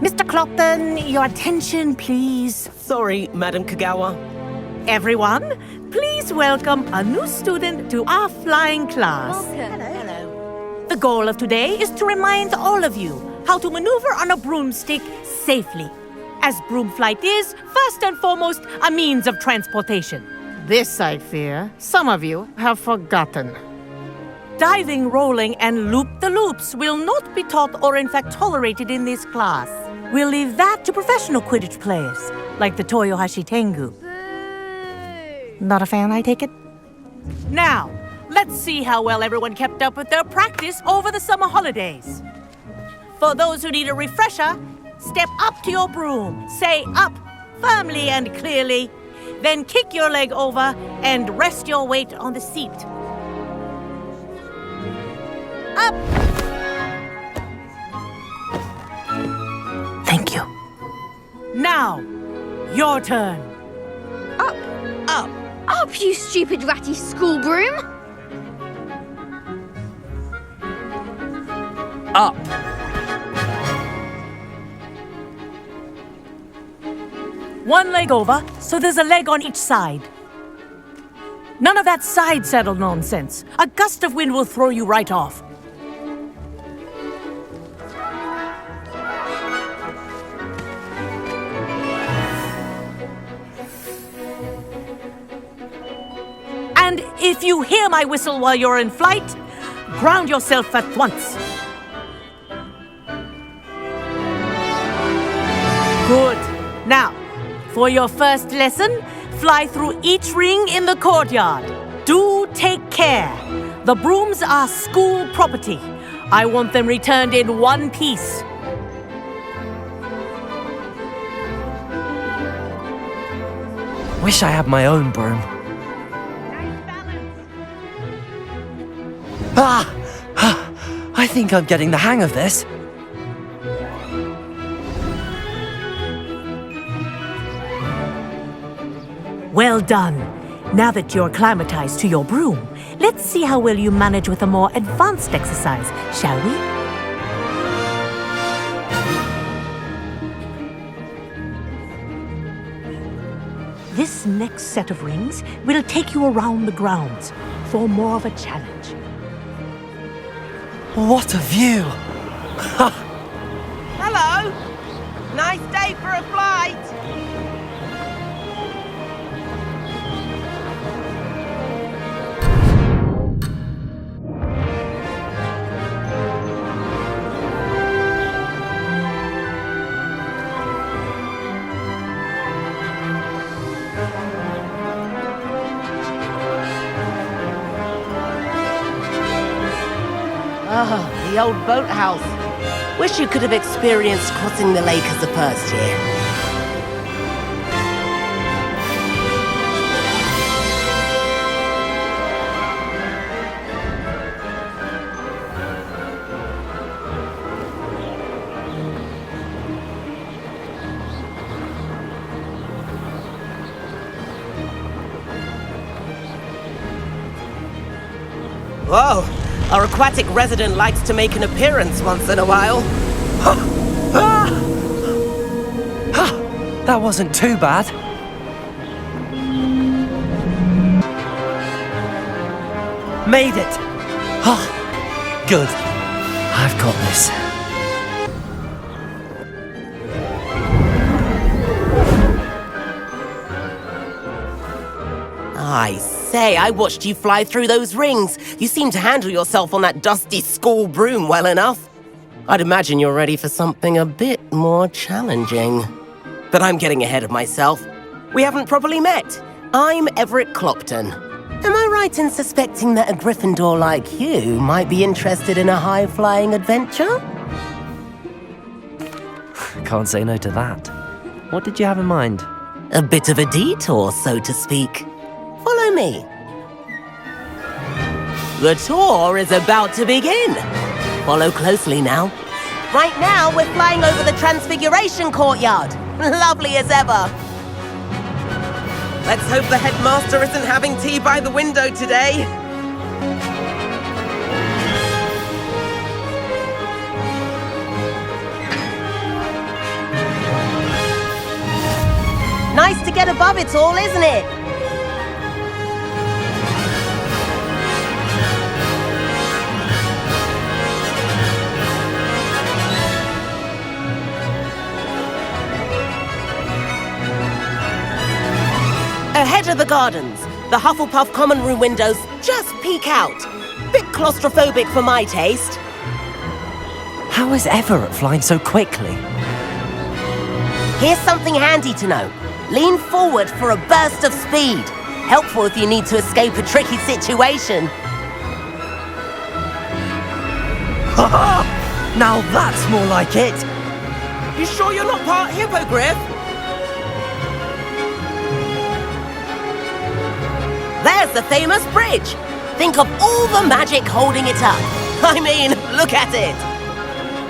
Mr. Clopton, your attention, please. Sorry, Madam Kagawa. Everyone, please welcome a new student to our flying class. Welcome. Hello. The goal of today is to remind all of you how to maneuver on a broomstick safely, as broom flight is, first and foremost, a means of transportation. This, I fear, some of you have forgotten. Diving, rolling, and loop-the-loops will not be taught or in fact tolerated in this class. We'll leave that to professional Quidditch players, like the Toyohashi Tengu. Not a fan, I take it? Now, let's see how well everyone kept up with their practice over the summer holidays. For those who need a refresher, step up to your broom, say up firmly and clearly, then kick your leg over and rest your weight on the seat. Up! Thank you. Now, your turn. Up. Up. Up, you stupid ratty school broom. Up. One leg over, so there's a leg on each side. None of that side saddle nonsense. A gust of wind will throw you right off. And if you hear my whistle while you're in flight, ground yourself at once. Good. Now, for your first lesson, fly through each ring in the courtyard. Do take care. The brooms are school property. I want them returned in one piece. Wish I had my own broom. I think I'm getting the hang of this. Well done. Now that you're acclimatized to your broom, let's see how well you manage with a more advanced exercise, shall we? This next set of rings will take you around the grounds for more of a challenge. What a view! Hello! Nice day for a flight! Oh, the old boathouse. Wish you could have experienced crossing the lake as a first year. Whoa! Our aquatic resident likes to make an appearance once in a while. That wasn't too bad. Made it! Good. I've got this. I say, I watched you fly through those rings. You seem to handle yourself on that dusty school broom well enough. I'd imagine you're ready for something a bit more challenging. But I'm getting ahead of myself. We haven't properly met. I'm Everett Clopton. Am I right in suspecting that a Gryffindor like you might be interested in a high-flying adventure? Can't say no to that. What did you have in mind? A bit of a detour, so to speak. Follow me. The tour is about to begin. Follow closely now. Right now, we're flying over the Transfiguration Courtyard. Lovely as ever. Let's hope the headmaster isn't having tea by the window today. get above it all, isn't it? Ahead of the gardens, the Hufflepuff common room windows just peek out. Bit claustrophobic for my taste. How is Everett flying so quickly? Here's something handy to know. Lean forward for a burst of speed. Helpful if you need to escape a tricky situation. Now that's more like it! You sure you're not part hippogriff? There's the famous bridge. Think of all the magic holding it up. I mean, look at it.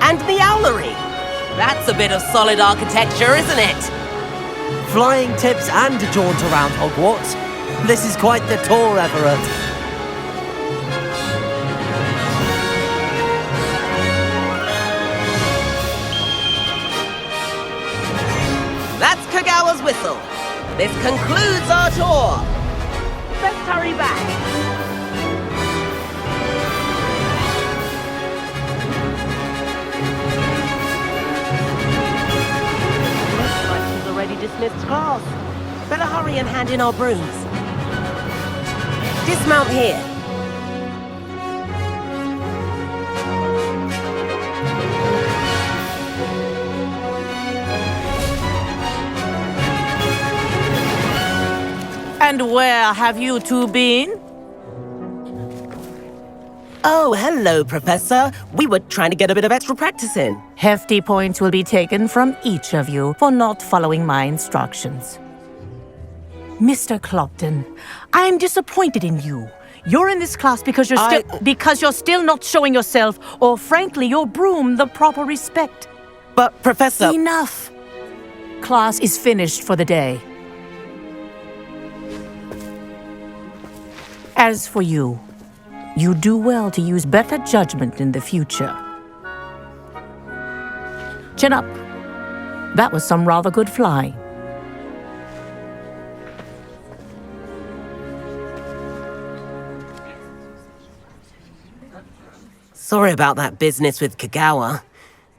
And the owlery. That's a bit of solid architecture, isn't it? Flying tips and a jaunt around Hogwarts. This is quite the tour, Everett. That's Kagawa's whistle. This concludes our tour. Let's hurry back. Looks like she's already dismissed class. Better hurry and hand in our brooms. Dismount here. And where have you two been? Oh, hello, Professor. We were trying to get a bit of extra practice in. Hefty points will be taken from each of you for not following my instructions. Mr. Clopton, I'm disappointed in you. You're in this class because you're still not showing yourself, or frankly, your broom, the proper respect. But, Professor... Enough. Class is finished for the day. As for you, you do well to use better judgment in the future. Chin up. That was some rather good flying. Sorry about that business with Kagawa,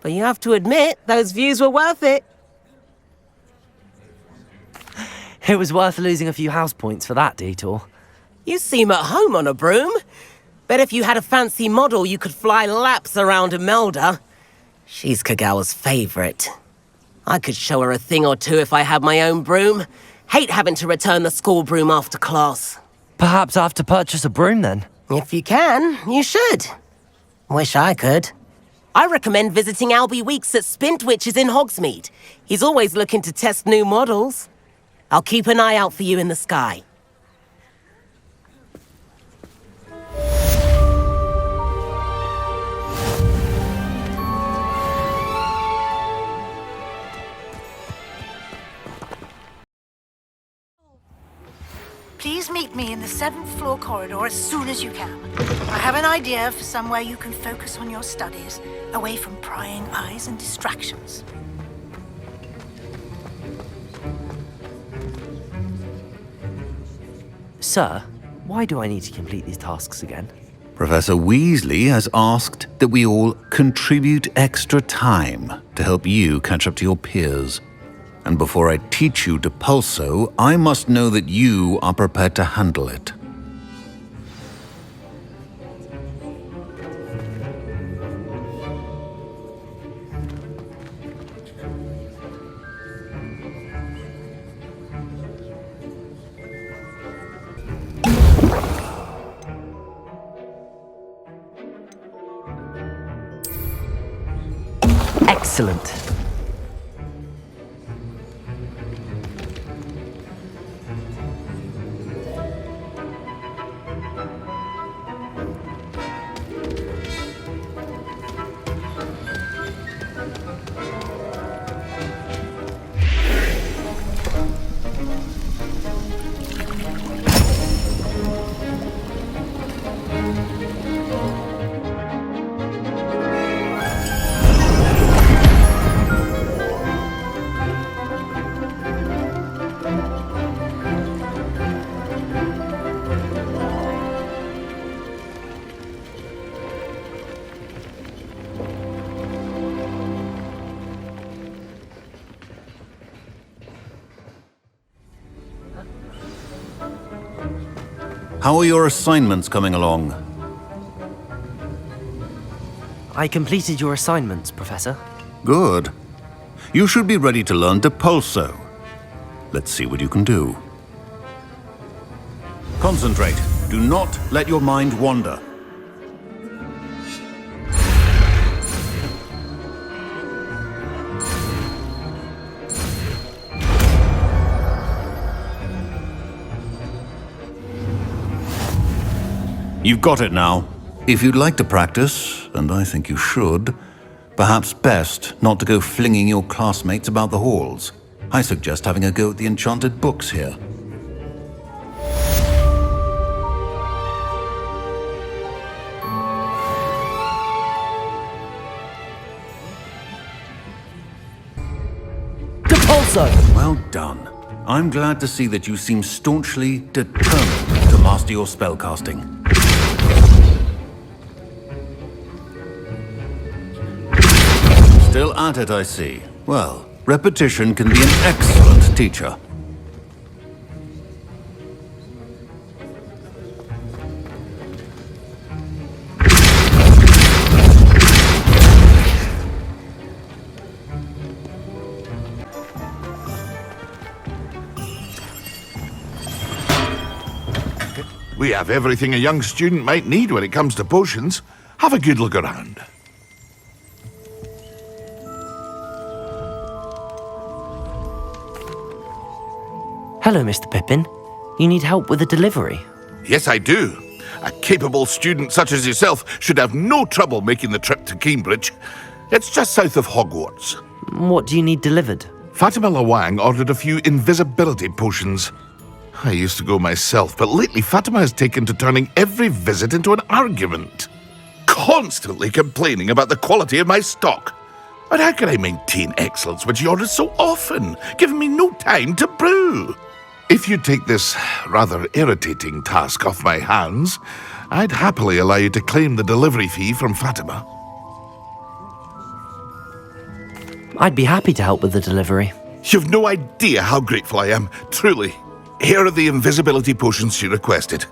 but you have to admit, those views were worth it. It was worth losing a few house points for that detour. You seem at home on a broom. Bet if you had a fancy model, you could fly laps around Imelda. She's Kagawa's favorite. I could show her a thing or two if I had my own broom. Hate having to return the school broom after class. Perhaps I have to purchase a broom then. If you can, you should. Wish I could. I recommend visiting Albie Weeks at Spintwitches in Hogsmeade. He's always looking to test new models. I'll keep an eye out for you in the sky. Please meet me in the 7th floor corridor as soon as you can. I have an idea for somewhere you can focus on your studies, away from prying eyes and distractions. Sir, why do I need to complete these tasks again? Professor Weasley has asked that we all contribute extra time to help you catch up to your peers. And before I teach you to pulso, I must know that you are prepared to handle it. Excellent. How are your assignments coming along? I completed your assignments, Professor. Good. You should be ready to learn Depulso. Let's see what you can do. Concentrate. Do not let your mind wander. You've got it now. If you'd like to practice, and I think you should, perhaps best not to go flinging your classmates about the halls. I suggest having a go at the enchanted books here. Depulso! Well done. I'm glad to see that you seem staunchly determined to master your spellcasting. Still at it, I see. Well, repetition can be an excellent teacher. We have everything a young student might need when it comes to potions. Have a good look around. Hello, Mr. Pippin. You need help with a delivery? Yes, I do. A capable student such as yourself should have no trouble making the trip to Cambridge. It's just south of Hogwarts. What do you need delivered? Fatima Lawang ordered a few invisibility potions. I used to go myself, but lately Fatima has taken to turning every visit into an argument. Constantly complaining about the quality of my stock. But how can I maintain excellence when she orders so often, giving me no time to brew? If you take this rather irritating task off my hands, I'd happily allow you to claim the delivery fee from Fatima. I'd be happy to help with the delivery. You've no idea how grateful I am, truly. Here are the invisibility potions she requested.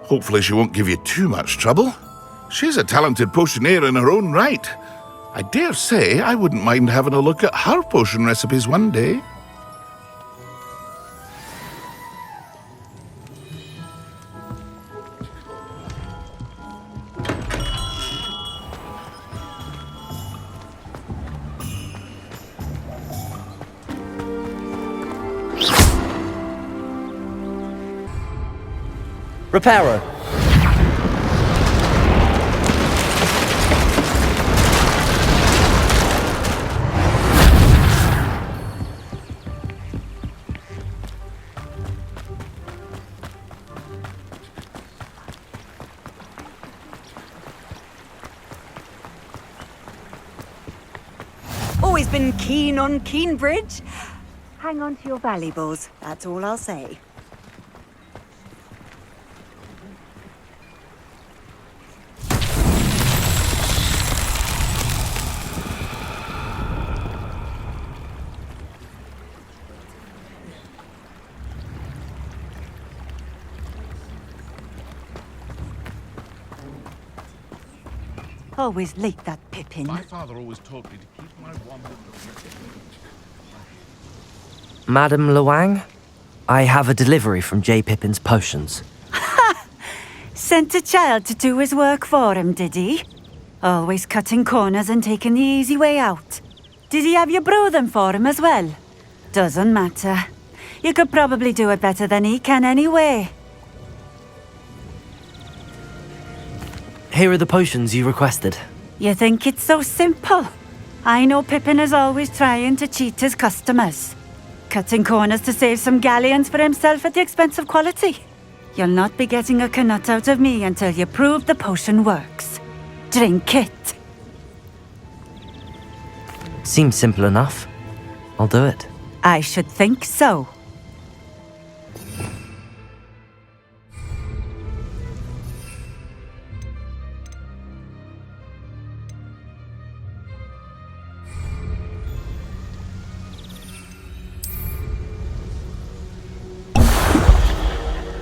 Hopefully she won't give you too much trouble. She's a talented potioneer in her own right. I dare say I wouldn't mind having a look at her potion recipes one day. Reparo. Always been keen on Keenbridge. Hang on to your valuables, that's all I'll say. Always late, that Pippin. My father always taught me to keep my wand. Madam Lawang, I have a delivery from J. Pippin's potions. Sent a child to do his work for him, did he? Always cutting corners and taking the easy way out. Did he have you brew them for him as well? Doesn't matter. You could probably do it better than he can anyway. Here are the potions you requested. You think it's so simple? I know Pippin is always trying to cheat his customers. Cutting corners to save some galleons for himself at the expense of quality. You'll not be getting a canut out of me until you prove the potion works. Drink it. Seems simple enough. I'll do it. I should think so.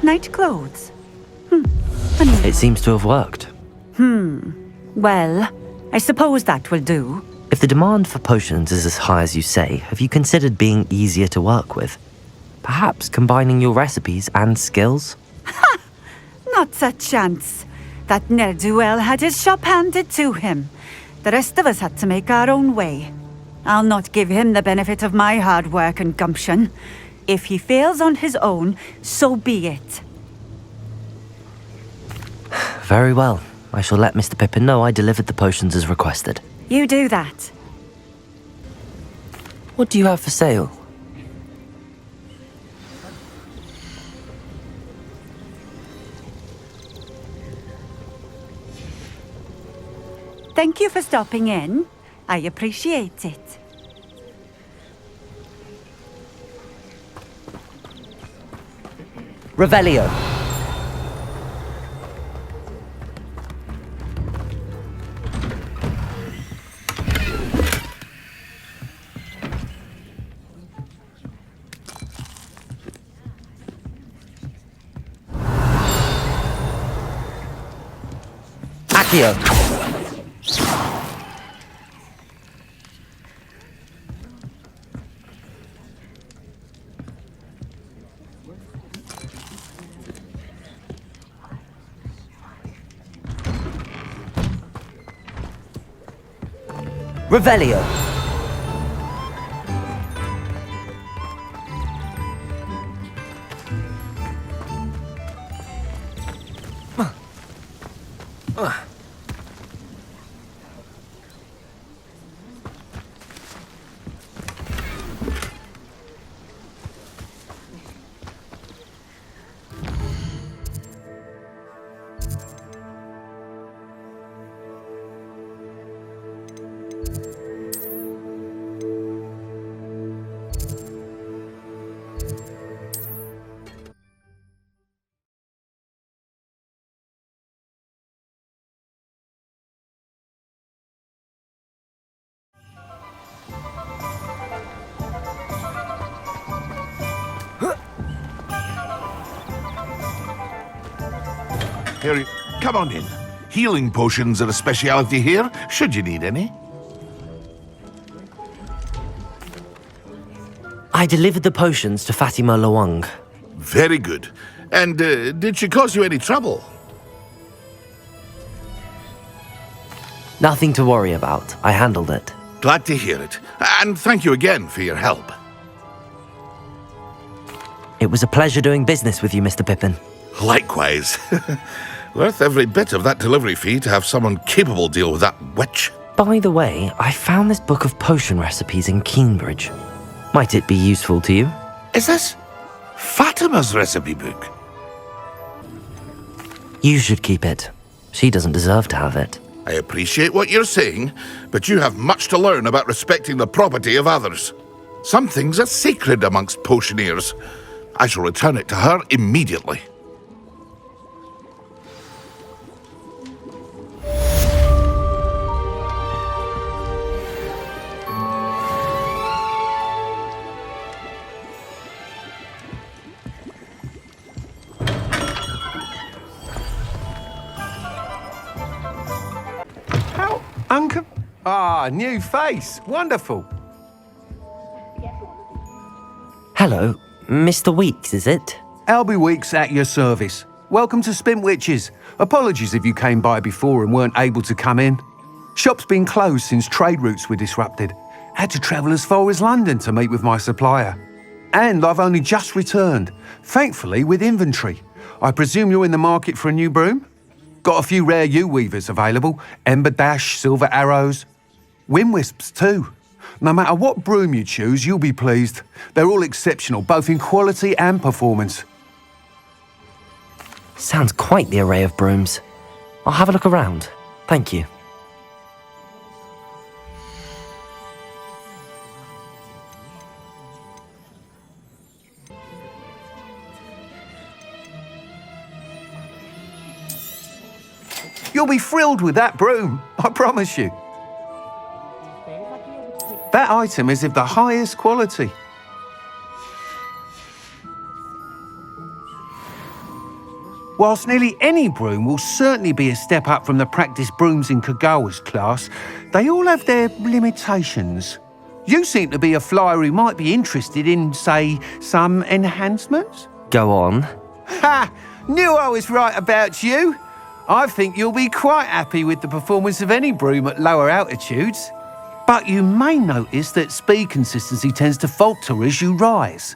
Night clothes. happening? It seems to have worked. Well, I suppose that will do. If the demand for potions is as high as you say, have you considered being easier to work with? Perhaps combining your recipes and skills? Not a chance. That ne'er-do-well had his shop handed to him. The rest of us had to make our own way. I'll not give him the benefit of my hard work and gumption. If he fails on his own, so be it. Very well. I shall let Mr. Pippin know I delivered the potions as requested. You do that. What do you have for sale? Thank you for stopping in. I appreciate it. Revelio. Accio. Revelio. Here, come on in. Healing potions are a speciality here, should you need any. I delivered the potions to Fatima Lawang. Very good. And did she cause you any trouble? Nothing to worry about. I handled it. Glad to hear it. And thank you again for your help. It was a pleasure doing business with you, Mr. Pippin. Likewise. Worth every bit of that delivery fee to have someone capable deal with that witch. By the way, I found this book of potion recipes in Keenbridge. Might it be useful to you? Is this Fatima's recipe book? You should keep it. She doesn't deserve to have it. I appreciate what you're saying, but you have much to learn about respecting the property of others. Some things are sacred amongst potioneers. I shall return it to her immediately. Uncle? Ah, new face. Wonderful. Hello, Mr. Weeks, is it? Albie Weeks at your service. Welcome to Spintwitches. Apologies if you came by before and weren't able to come in. Shop's been closed since trade routes were disrupted. Had to travel as far as London to meet with my supplier. And I've only just returned, thankfully with inventory. I presume you're in the market for a new broom? Got a few rare yew-weavers available, Ember Dash, Silver Arrows, Wind-Wisps too. No matter what broom you choose, you'll be pleased. They're all exceptional, both in quality and performance. Sounds quite the array of brooms. I'll have a look around. Thank you. You'll be thrilled with that broom, I promise you. That item is of the highest quality. Whilst nearly any broom will certainly be a step up from the practice brooms in Kagawa's class, they all have their limitations. You seem to be a flyer who might be interested in, say, some enhancements? Go on. Ha! Knew I was right about you. I think you'll be quite happy with the performance of any broom at lower altitudes. But you may notice that speed consistency tends to falter as you rise.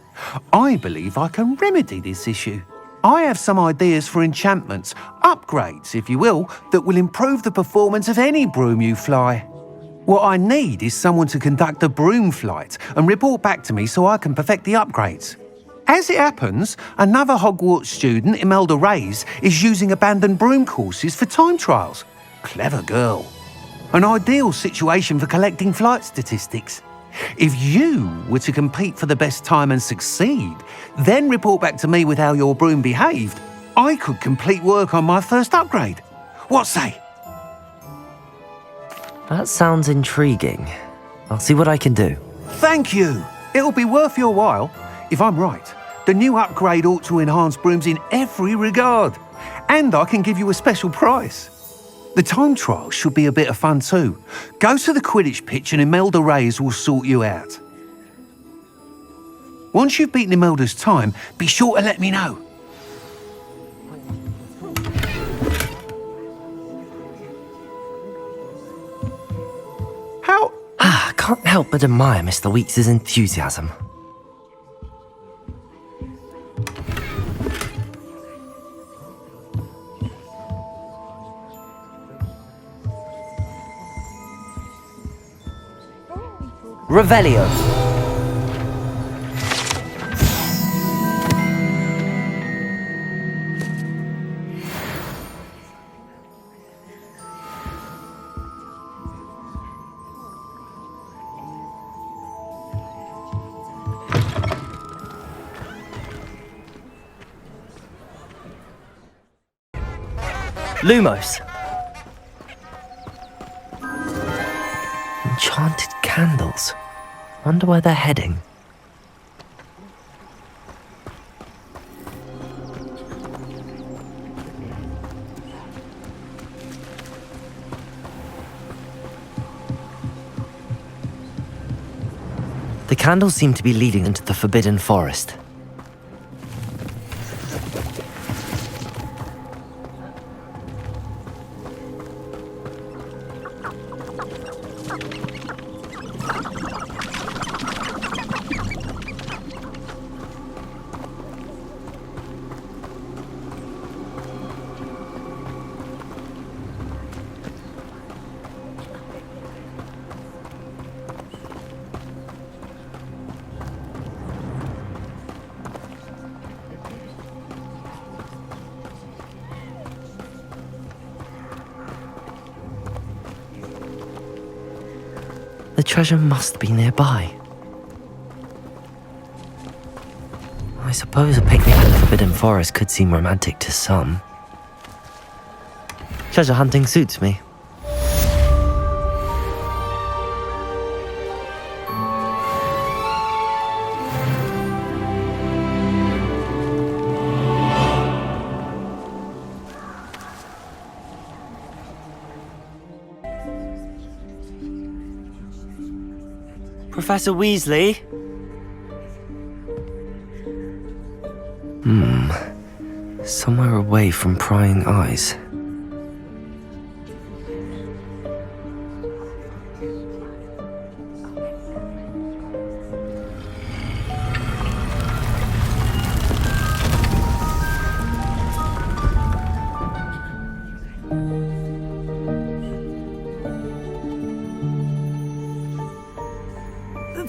I believe I can remedy this issue. I have some ideas for enchantments, upgrades, if you will, that will improve the performance of any broom you fly. What I need is someone to conduct a broom flight and report back to me so I can perfect the upgrades. As it happens, another Hogwarts student, Imelda Reyes, is using abandoned broom courses for time trials. Clever girl. An ideal situation for collecting flight statistics. If you were to compete for the best time and succeed, then report back to me with how your broom behaved, I could complete work on my first upgrade. What say? That sounds intriguing. I'll see what I can do. Thank you. It'll be worth your while. If I'm right, the new upgrade ought to enhance brooms in every regard. And I can give you a special price. The time trial should be a bit of fun too. Go to the Quidditch pitch and Imelda Reyes will sort you out. Once you've beaten Imelda's time, be sure to let me know. How? I can't help but admire Mr. Weeks' enthusiasm. Revelio. Lumos. Enchanted candles. Wonder where they're heading. The candles seem to be leading into the Forbidden Forest. The treasure must be nearby. I suppose a picnic in the Forbidden Forest could seem romantic to some. Treasure hunting suits me. Professor Weasley? Somewhere away from prying eyes.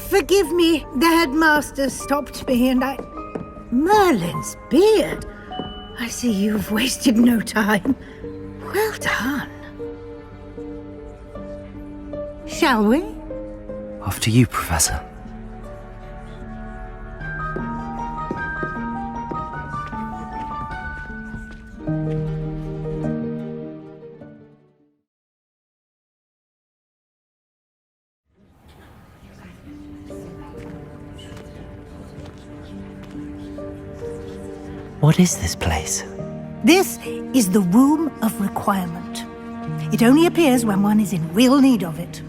Forgive me, the headmaster stopped me and I... Merlin's beard! I see you've wasted no time. Well done. Shall we? After you, Professor. What is this place? This is the Room of Requirement. It only appears when one is in real need of it.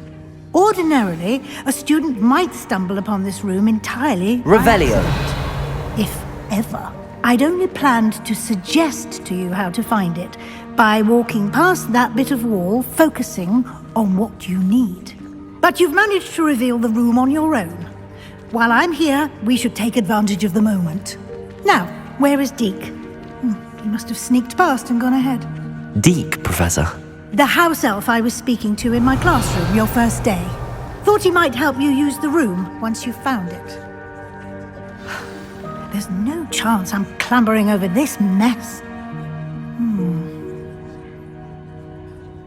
Ordinarily, a student might stumble upon this room entirely by Revelio. accident. If ever. I'd only planned to suggest to you how to find it by walking past that bit of wall, focusing on what you need. But you've managed to reveal the room on your own. While I'm here, we should take advantage of the moment. Now, where is Deke? He must have sneaked past and gone ahead. Deke, Professor. The house elf I was speaking to in my classroom your first day. Thought he might help you use the room once you found it. There's no chance I'm clambering over this mess.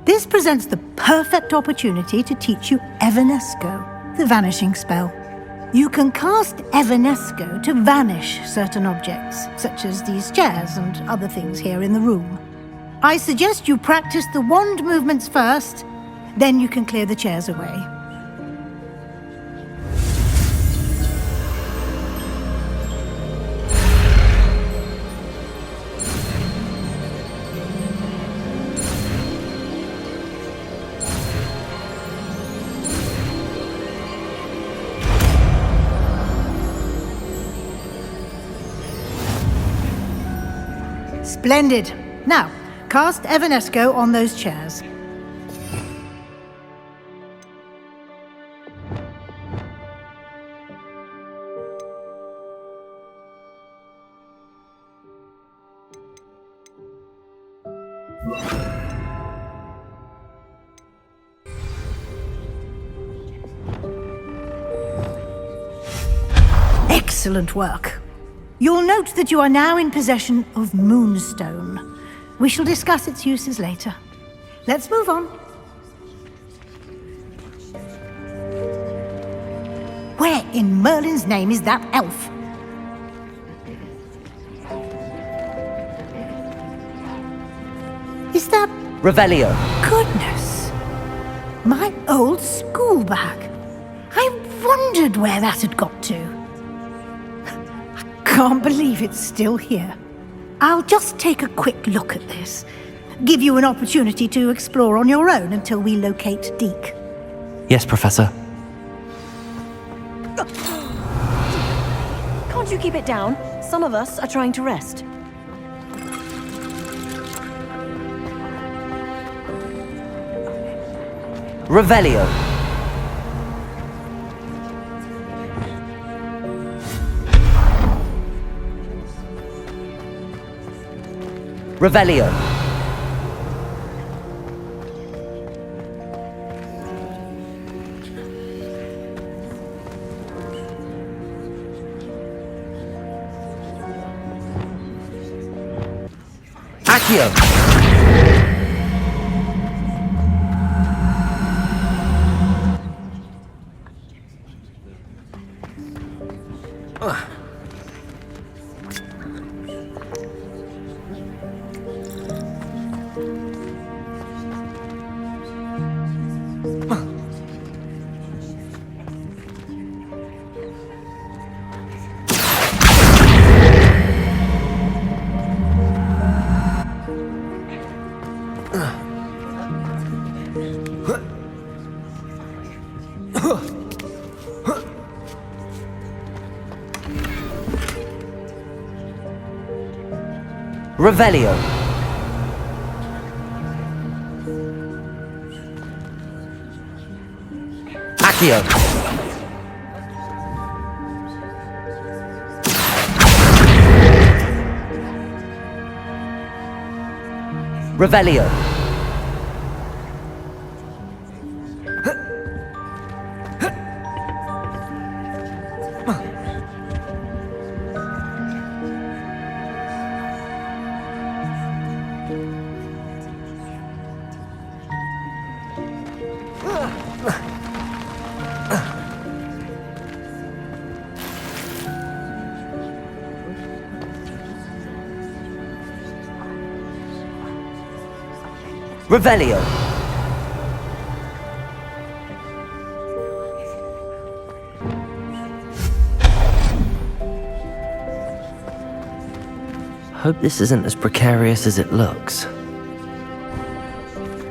This presents the perfect opportunity to teach you Evanesco, the vanishing spell. You can cast Evanesco to vanish certain objects, such as these chairs and other things here in the room. I suggest you practice the wand movements first, then you can clear the chairs away. Splendid. Now, cast Evanesco on those chairs. Excellent work. You'll note that you are now in possession of Moonstone. We shall discuss its uses later. Let's move on. Where in Merlin's name is that elf? Is that... Revelio. Goodness! My old school bag. I wondered where that had got to. Can't believe it's still here. I'll just take a quick look at this. Give you an opportunity to explore on your own until we locate Deke. Yes, Professor. Can't you keep it down? Some of us are trying to rest. Revelio. Revelio. Accio. Revelio. Accio. Revelio. Revelio. Hope this isn't as precarious as it looks.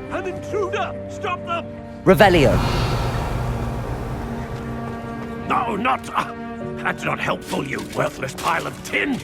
An intruder! Stop them! Revelio! No, not... that's not helpful, you worthless pile of tin!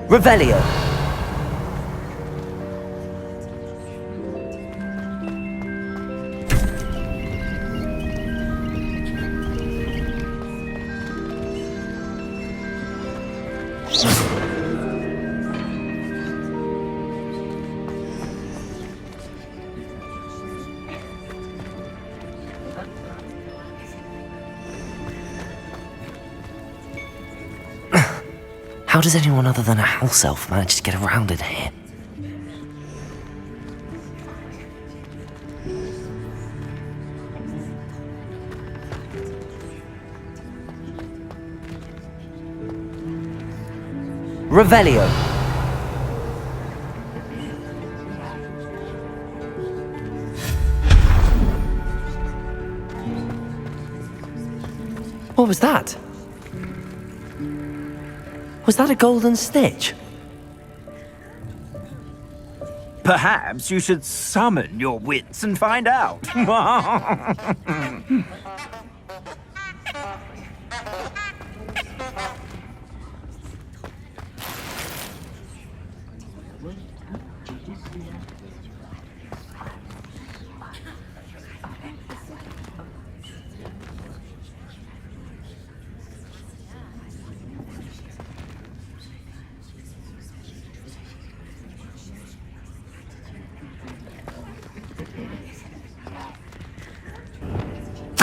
Revelio! How does anyone other than a house elf manage to get around in here? Revelio! What was that? Was that a golden stitch? Perhaps you should summon your wits and find out.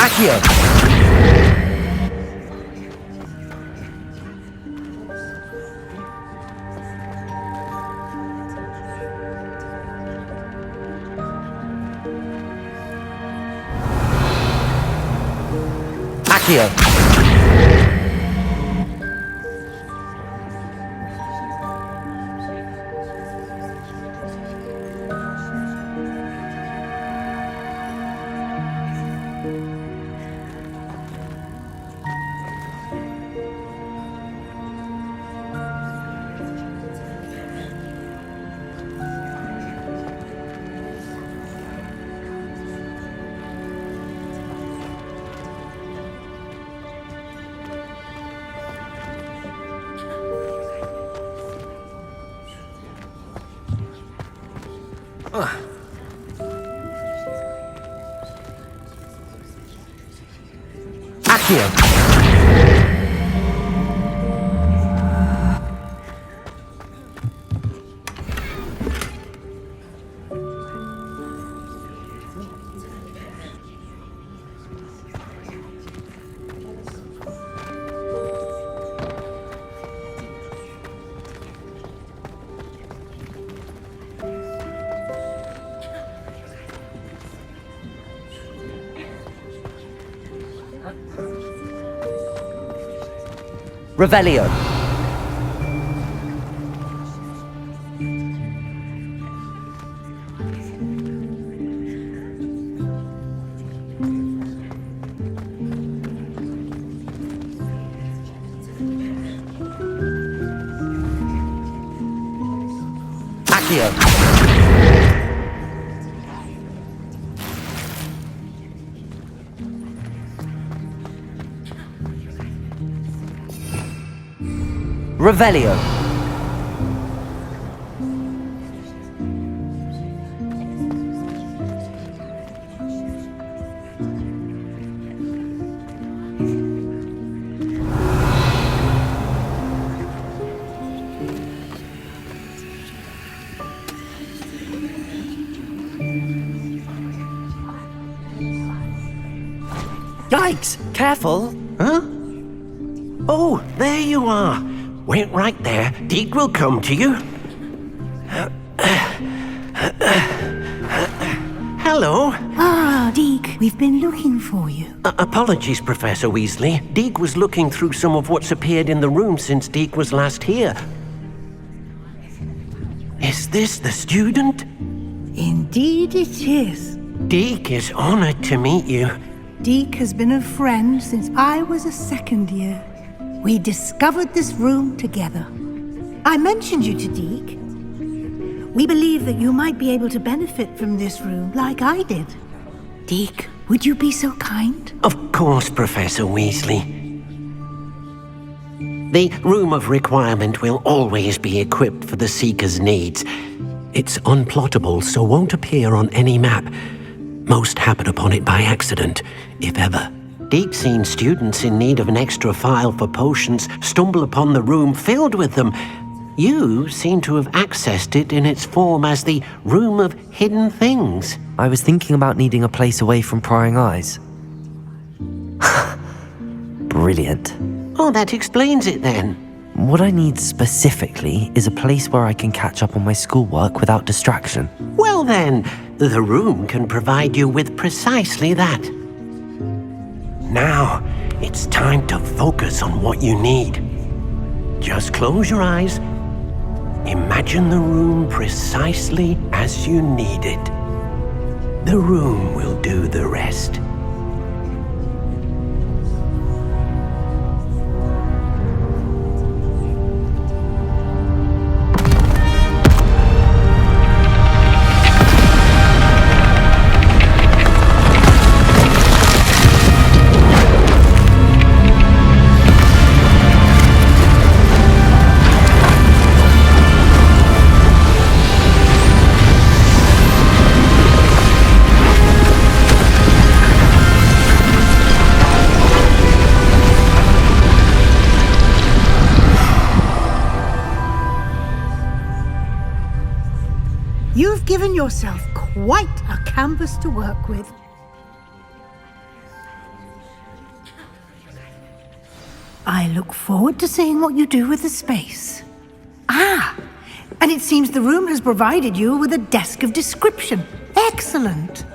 Accio! Accio! Accio! Revelio! Accio! Revelio! Yikes! Careful! Huh? Oh, there you are. Wait right there. Deke will come to you. Hello. Ah, Deke, we've been looking for you. Apologies, Professor Weasley. Deke was looking through some of what's appeared in the room since Deke was last here. Is this the student? Indeed it is. Deke is honored to meet you. Deke has been a friend since I was a second year. We discovered this room together. I mentioned you to Deke. We believe that you might be able to benefit from this room like I did. Deke, would you be so kind? Of course, Professor Weasley. The Room of Requirement will always be equipped for the Seeker's needs. It's unplottable, so won't appear on any map. Most happen upon it by accident, if ever. Deke's seen students in need of an extra file for potions stumble upon the room filled with them. You seem to have accessed it in its form as the Room of Hidden Things. I was thinking about needing a place away from prying eyes. Brilliant. Oh, that explains it then. What I need specifically is a place where I can catch up on my schoolwork without distraction. Well then, the room can provide you with precisely that. Now, it's time to focus on what you need. Just close your eyes. Imagine the room precisely as you need it. The room will do the rest. You've given yourself quite a canvas to work with. I look forward to seeing what you do with the space. Ah, and it seems the room has provided you with a desk of description. Excellent.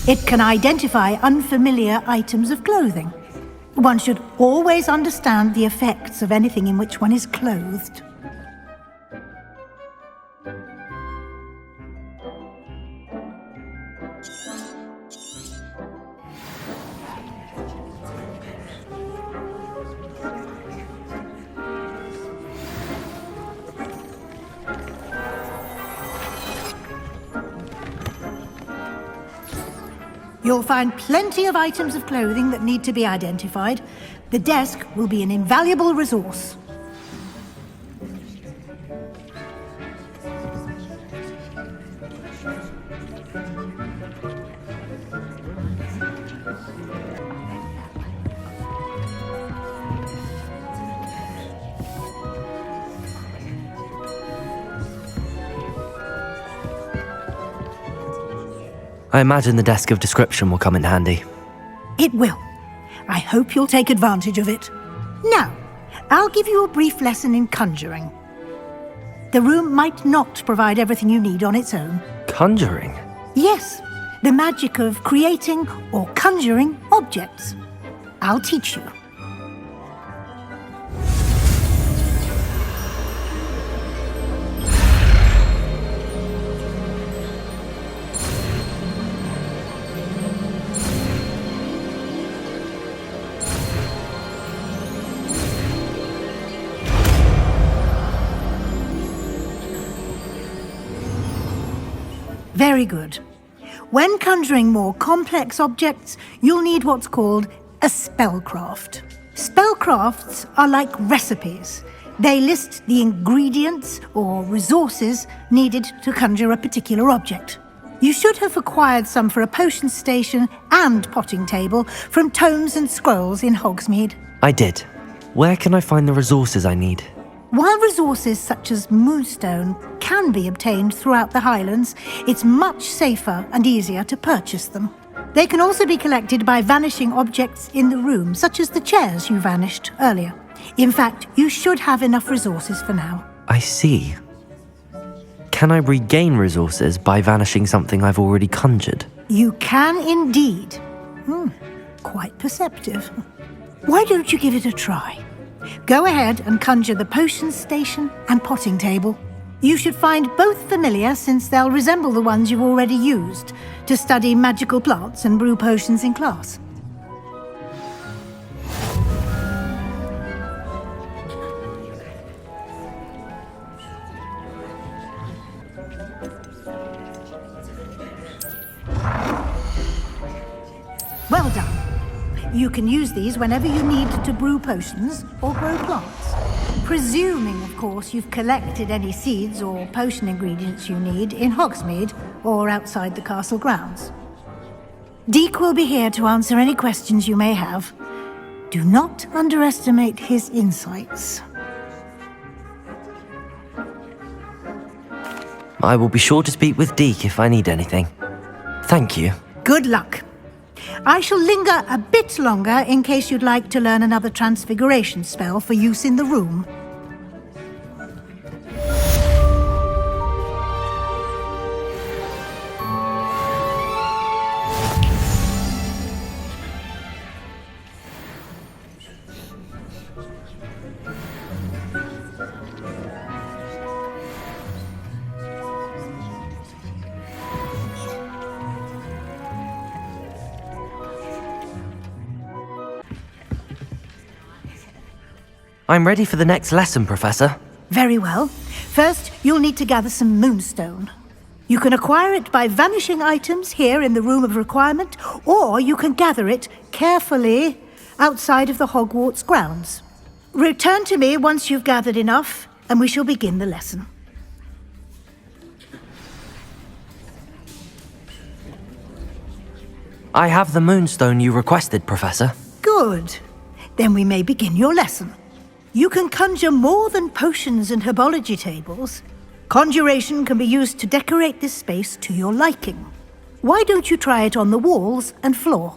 It can identify unfamiliar items of clothing. One should always understand the effects of anything in which one is clothed. You'll find plenty of items of clothing that need to be identified. The desk will be an invaluable resource. I imagine the desk of description will come in handy. It will. I hope you'll take advantage of it. Now, I'll give you a brief lesson in conjuring. The room might not provide everything you need on its own. Conjuring? Yes, the magic of creating or conjuring objects. I'll teach you. Very good. When conjuring more complex objects, you'll need what's called a spellcraft. Spellcrafts are like recipes. They list the ingredients or resources needed to conjure a particular object. You should have acquired some for a potion station and potting table from tomes and scrolls in Hogsmeade. I did. Where can I find the resources I need? While resources such as moonstone can be obtained throughout the Highlands, it's much safer and easier to purchase them. They can also be collected by vanishing objects in the room, such as the chairs you vanished earlier. In fact, you should have enough resources for now. I see. Can I regain resources by vanishing something I've already conjured? You can indeed. Quite perceptive. Why don't you give it a try? Go ahead and conjure the potion station and potting table. You should find both familiar, since they'll resemble the ones you've already used to study magical plants and brew potions in class. Well done. You can use these whenever you need to brew potions or grow plants. Presuming, of course, you've collected any seeds or potion ingredients you need in Hogsmeade or outside the castle grounds. Deke will be here to answer any questions you may have. Do not underestimate his insights. I will be sure to speak with Deke if I need anything. Thank you. Good luck. I shall linger a bit longer in case you'd like to learn another transfiguration spell for use in the room. I'm ready for the next lesson, Professor. Very well. First, you'll need to gather some moonstone. You can acquire it by vanishing items here in the Room of Requirement, or you can gather it carefully outside of the Hogwarts grounds. Return to me once you've gathered enough, and we shall begin the lesson. I have the moonstone you requested, Professor. Good. Then we may begin your lesson. You can conjure more than potions and herbology tables. Conjuration can be used to decorate this space to your liking. Why don't you try it on the walls and floor?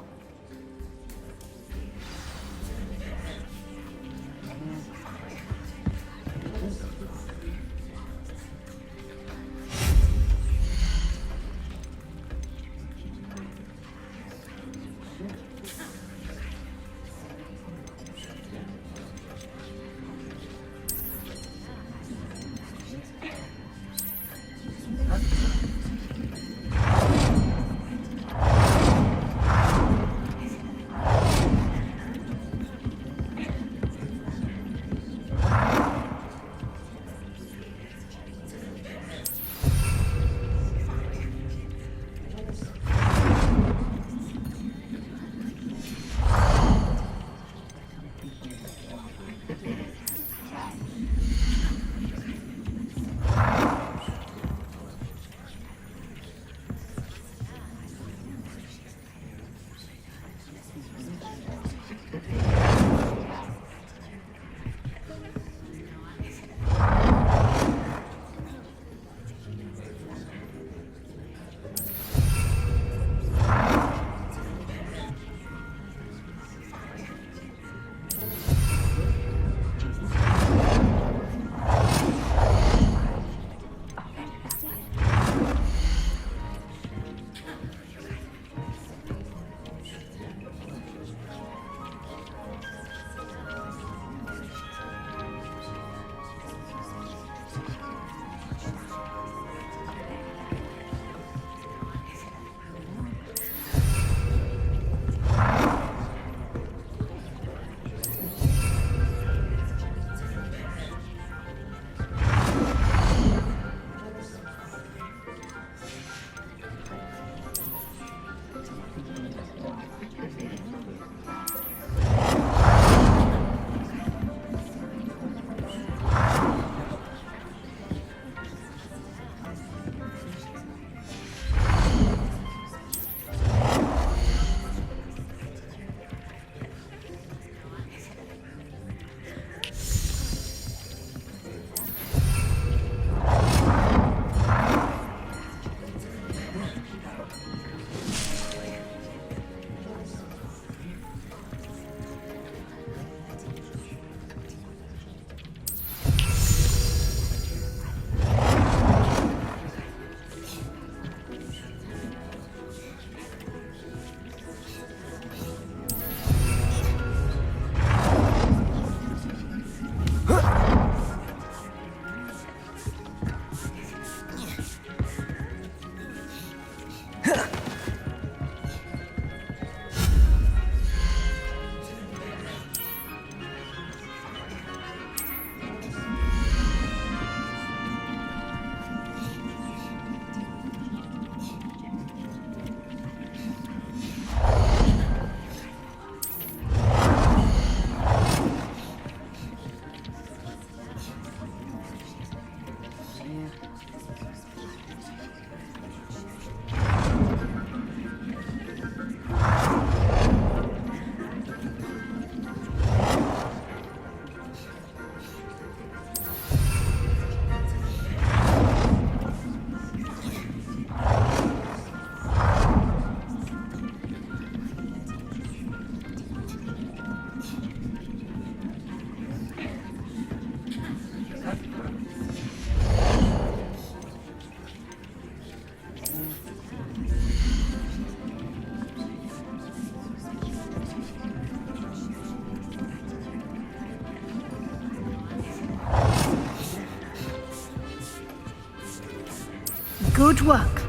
Good work.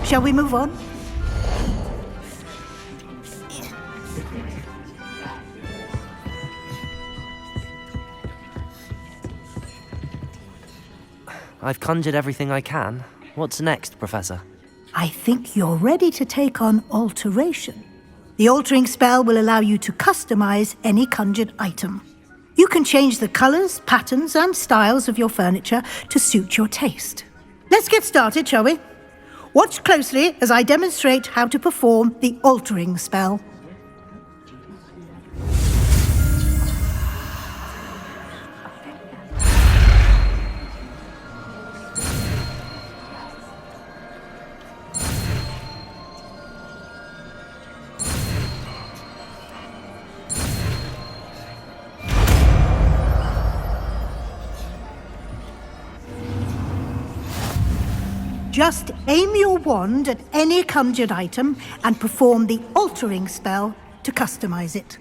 Shall we move on? I've conjured everything I can. What's next, Professor? I think you're ready to take on alteration. The altering spell will allow you to customize any conjured item. You can change the colors, patterns, and styles of your furniture to suit your taste. Let's get started, shall we? Watch closely as I demonstrate how to perform the altering spell. Just aim your wand at any conjured item and perform the altering spell to customize it.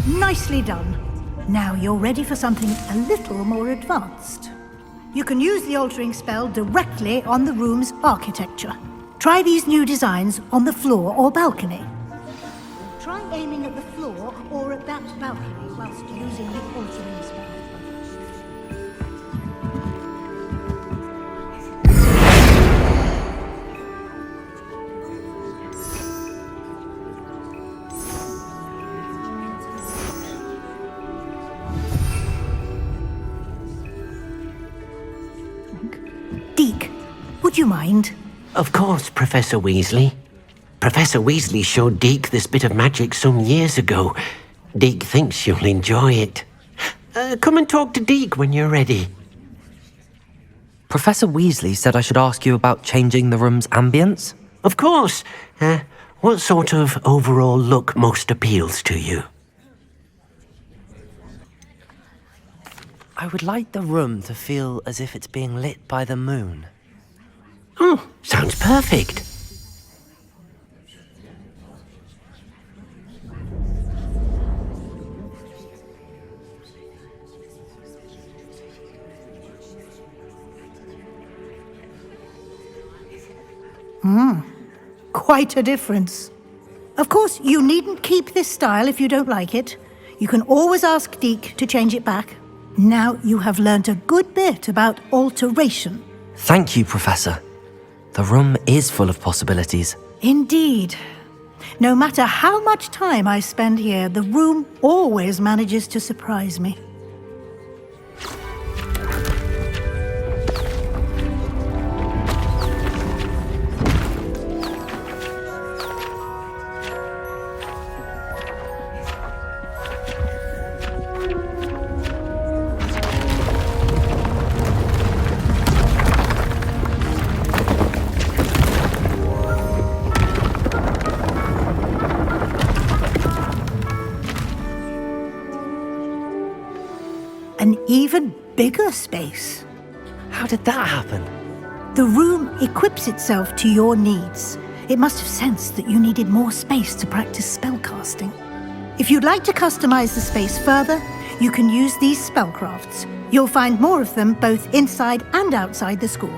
Nicely done. Now you're ready for something a little more advanced. You can use the altering spell directly on the room's architecture. Try these new designs on the floor or balcony. Try aiming at the floor or at that balcony whilst using the altering spell. Deke, would you mind? Of course, Professor Weasley. Professor Weasley showed Deke this bit of magic some years ago. Deke thinks you'll enjoy it. Come and talk to Deke when you're ready. Professor Weasley said I should ask you about changing the room's ambience? Of course. What sort of overall look most appeals to you? I would like the room to feel as if it's being lit by the moon. Oh, sounds perfect. Quite a difference. Of course, you needn't keep this style if you don't like it. You can always ask Deke to change it back. Now you have learnt a good bit about alteration. Thank you, Professor. The room is full of possibilities. Indeed. No matter how much time I spend here, the room always manages to surprise me. An even bigger space. How did that happen? The room equips itself to your needs. It must have sensed that you needed more space to practice spellcasting. If you'd like to customize the space further, you can use these spellcrafts. You'll find more of them both inside and outside the school.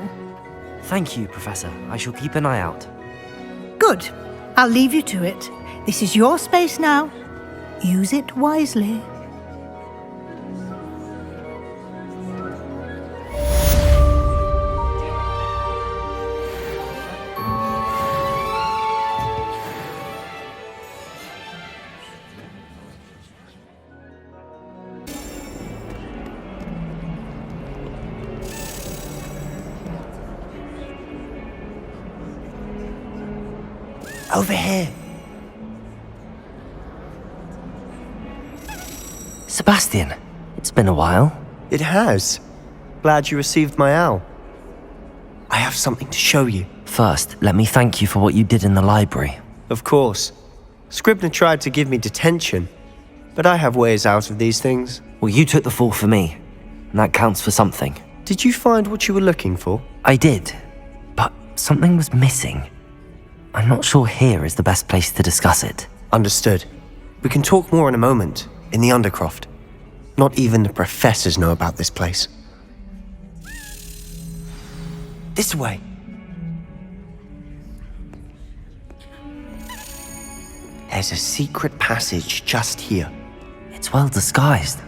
Thank you, Professor. I shall keep an eye out. Good. I'll leave you to it. This is your space now. Use it wisely. Over here. Sebastian, it's been a while. It has. Glad you received my owl. I have something to show you. First, let me thank you for what you did in the library. Of course. Scribner tried to give me detention, but I have ways out of these things. Well, you took the fall for me, and that counts for something. Did you find what you were looking for? I did, but something was missing. I'm not sure here is the best place to discuss it. Understood. We can talk more in a moment, in the Undercroft. Not even the professors know about this place. This way. There's a secret passage just here. It's well disguised.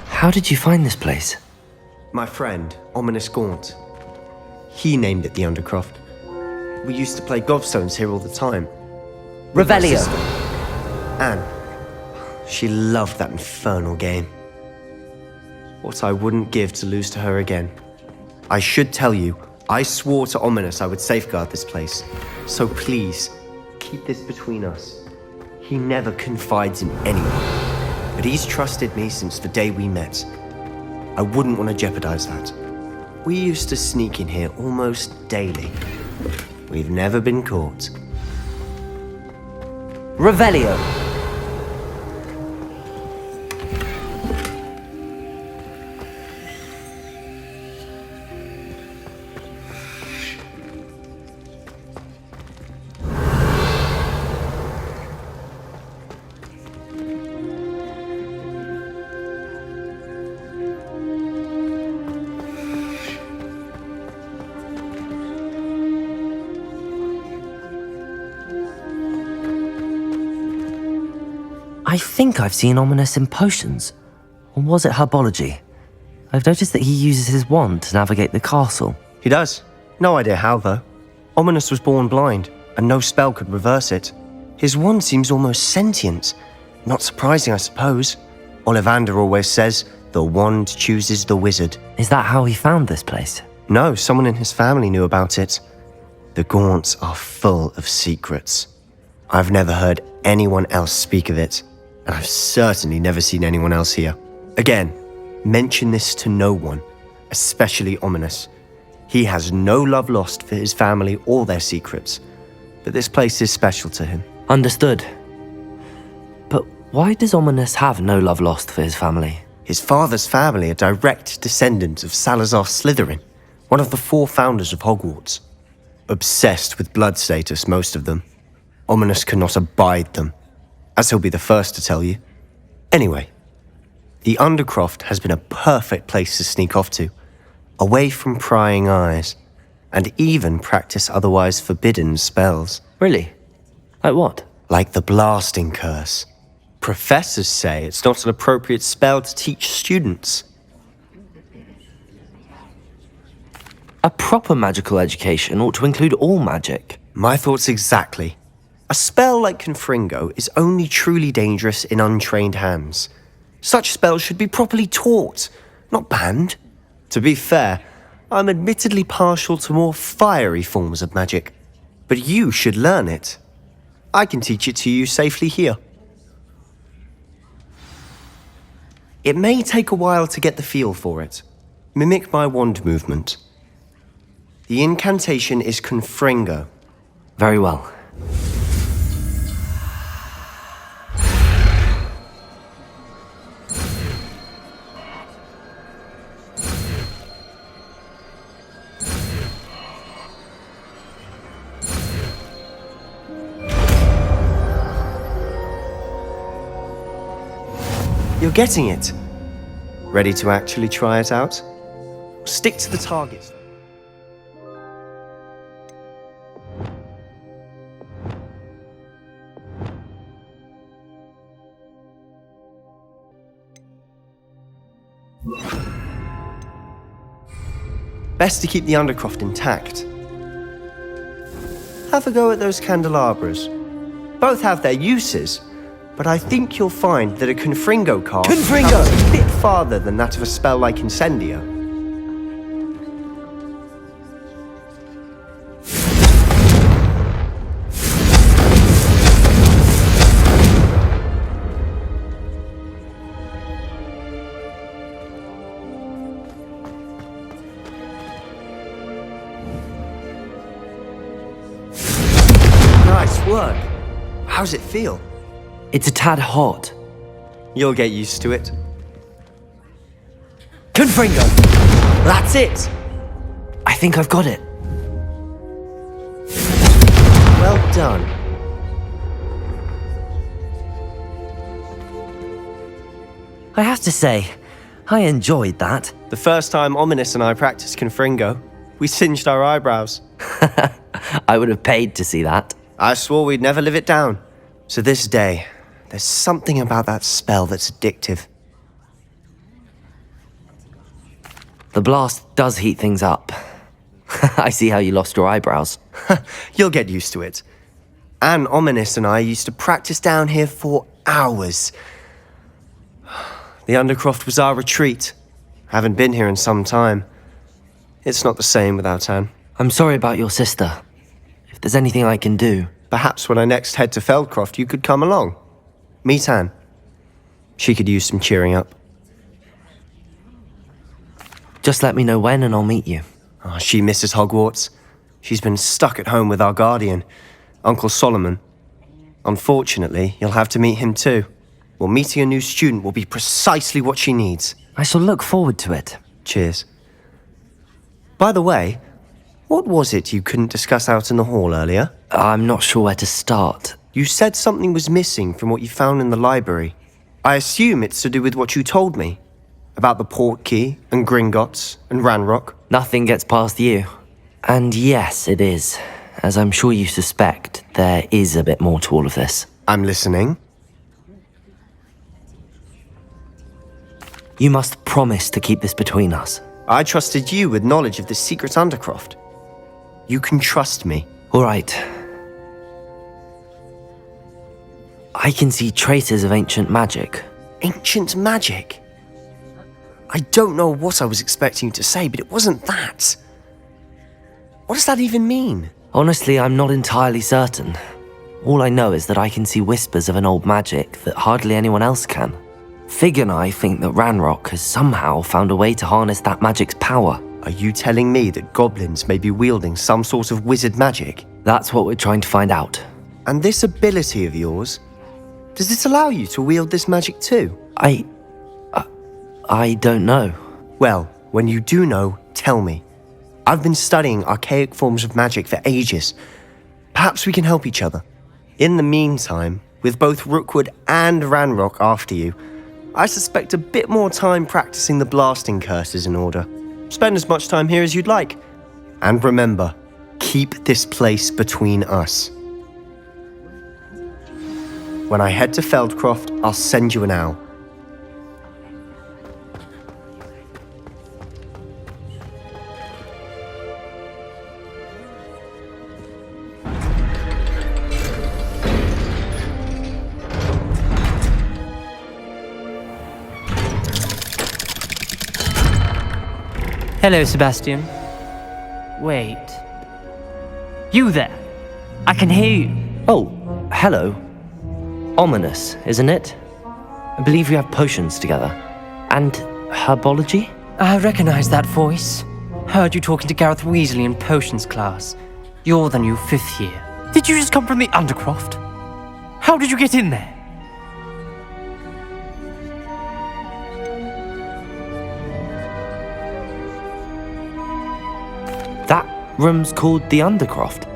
How did you find this place? My friend, Ominous Gaunt. He named it the Undercroft. We used to play gobstones here all the time. Revelio. Anne. She loved that infernal game. What I wouldn't give to lose to her again. I should tell you, I swore to Ominous I would safeguard this place. So please, keep this between us. He never confides in anyone. But he's trusted me since the day we met. I wouldn't want to jeopardize that. We used to sneak in here almost daily. We've never been caught. Revelio. I think I've seen Ominous in potions. Or was it herbology? I've noticed that he uses his wand to navigate the castle. He does. No idea how, though. Ominous was born blind, and no spell could reverse it. His wand seems almost sentient. Not surprising, I suppose. Ollivander always says, the wand chooses the wizard. Is that how he found this place? No, someone in his family knew about it. The Gaunts are full of secrets. I've never heard anyone else speak of it. And I've certainly never seen anyone else here. Again, mention this to no one, especially Ominous. He has no love lost for his family or their secrets, but this place is special to him. Understood. But why does Ominous have no love lost for his family? His father's family are direct descendants of Salazar Slytherin, one of the 4 founders of Hogwarts. Obsessed with blood status, most of them. Ominous cannot abide them, as he'll be the first to tell you. Anyway, the Undercroft has been a perfect place to sneak off to, away from prying eyes, and even practice otherwise forbidden spells. Really? Like what? Like the blasting curse. Professors say it's not an appropriate spell to teach students. A proper magical education ought to include all magic. My thoughts exactly. A spell like Confringo is only truly dangerous in untrained hands. Such spells should be properly taught, not banned. To be fair, I'm admittedly partial to more fiery forms of magic, but you should learn it. I can teach it to you safely here. It may take a while to get the feel for it. Mimic my wand movement. The incantation is Confringo. Very well. You're getting it. Ready to actually try it out? Stick to the targets. Best to keep the Undercroft intact. Have a go at those candelabras. Both have their uses, but I think you'll find that a Confringo cast travels a bit farther than that of a spell like Incendio. Nice work. How's it feel? It's a tad hot. You'll get used to it. Confringo! That's it! I think I've got it. Well done. I have to say, I enjoyed that. The first time Ominous and I practiced Confringo, we singed our eyebrows. I would have paid to see that. I swore we'd never live it down. To this day, there's something about that spell that's addictive. The blast does heat things up. I see how you lost your eyebrows. You'll get used to it. Anne Ominous and I used to practice down here for hours. The Undercroft was our retreat. Haven't been here in some time. It's not the same without Anne. I'm sorry about your sister. If there's anything I can do... Perhaps when I next head to Feldcroft, you could come along. Meet Anne. She could use some cheering up. Just let me know when and I'll meet you. Oh, she misses Hogwarts. She's been stuck at home with our guardian, Uncle Solomon. Unfortunately, you'll have to meet him too. Well, meeting a new student will be precisely what she needs. I shall look forward to it. Cheers. By the way, what was it you couldn't discuss out in the hall earlier? I'm not sure where to start. You said something was missing from what you found in the library. I assume it's to do with what you told me. About the Portkey, and Gringotts, and Ranrock. Nothing gets past you. And yes, it is. As I'm sure you suspect, there is a bit more to all of this. I'm listening. You must promise to keep this between us. I trusted you with knowledge of the secret Undercroft. You can trust me. All right. I can see traces of ancient magic. Ancient magic? I don't know what I was expecting you to say, but it wasn't that. What does that even mean? Honestly, I'm not entirely certain. All I know is that I can see whispers of an old magic that hardly anyone else can. Fig and I think that Ranrock has somehow found a way to harness that magic's power. Are you telling me that goblins may be wielding some sort of wizard magic? That's what we're trying to find out. And this ability of yours, does it allow you to wield this magic too? I don't know. Well, when you do know, tell me. I've been studying archaic forms of magic for ages. Perhaps we can help each other. In the meantime, with both Rookwood and Ranrock after you, I suspect a bit more time practicing the blasting curse is in order. Spend as much time here as you'd like. And remember, keep this place between us. When I head to Feldcroft, I'll send you an owl. Hello, Sebastian. Wait. You there? I can hear you. Oh, hello. Ominous, isn't it? I believe we have potions together. And herbology? I recognize that voice. Heard you talking to Gareth Weasley in potions class. You're the new 5th year. Did you just come from the Undercroft? How did you get in there? That room's called the Undercroft.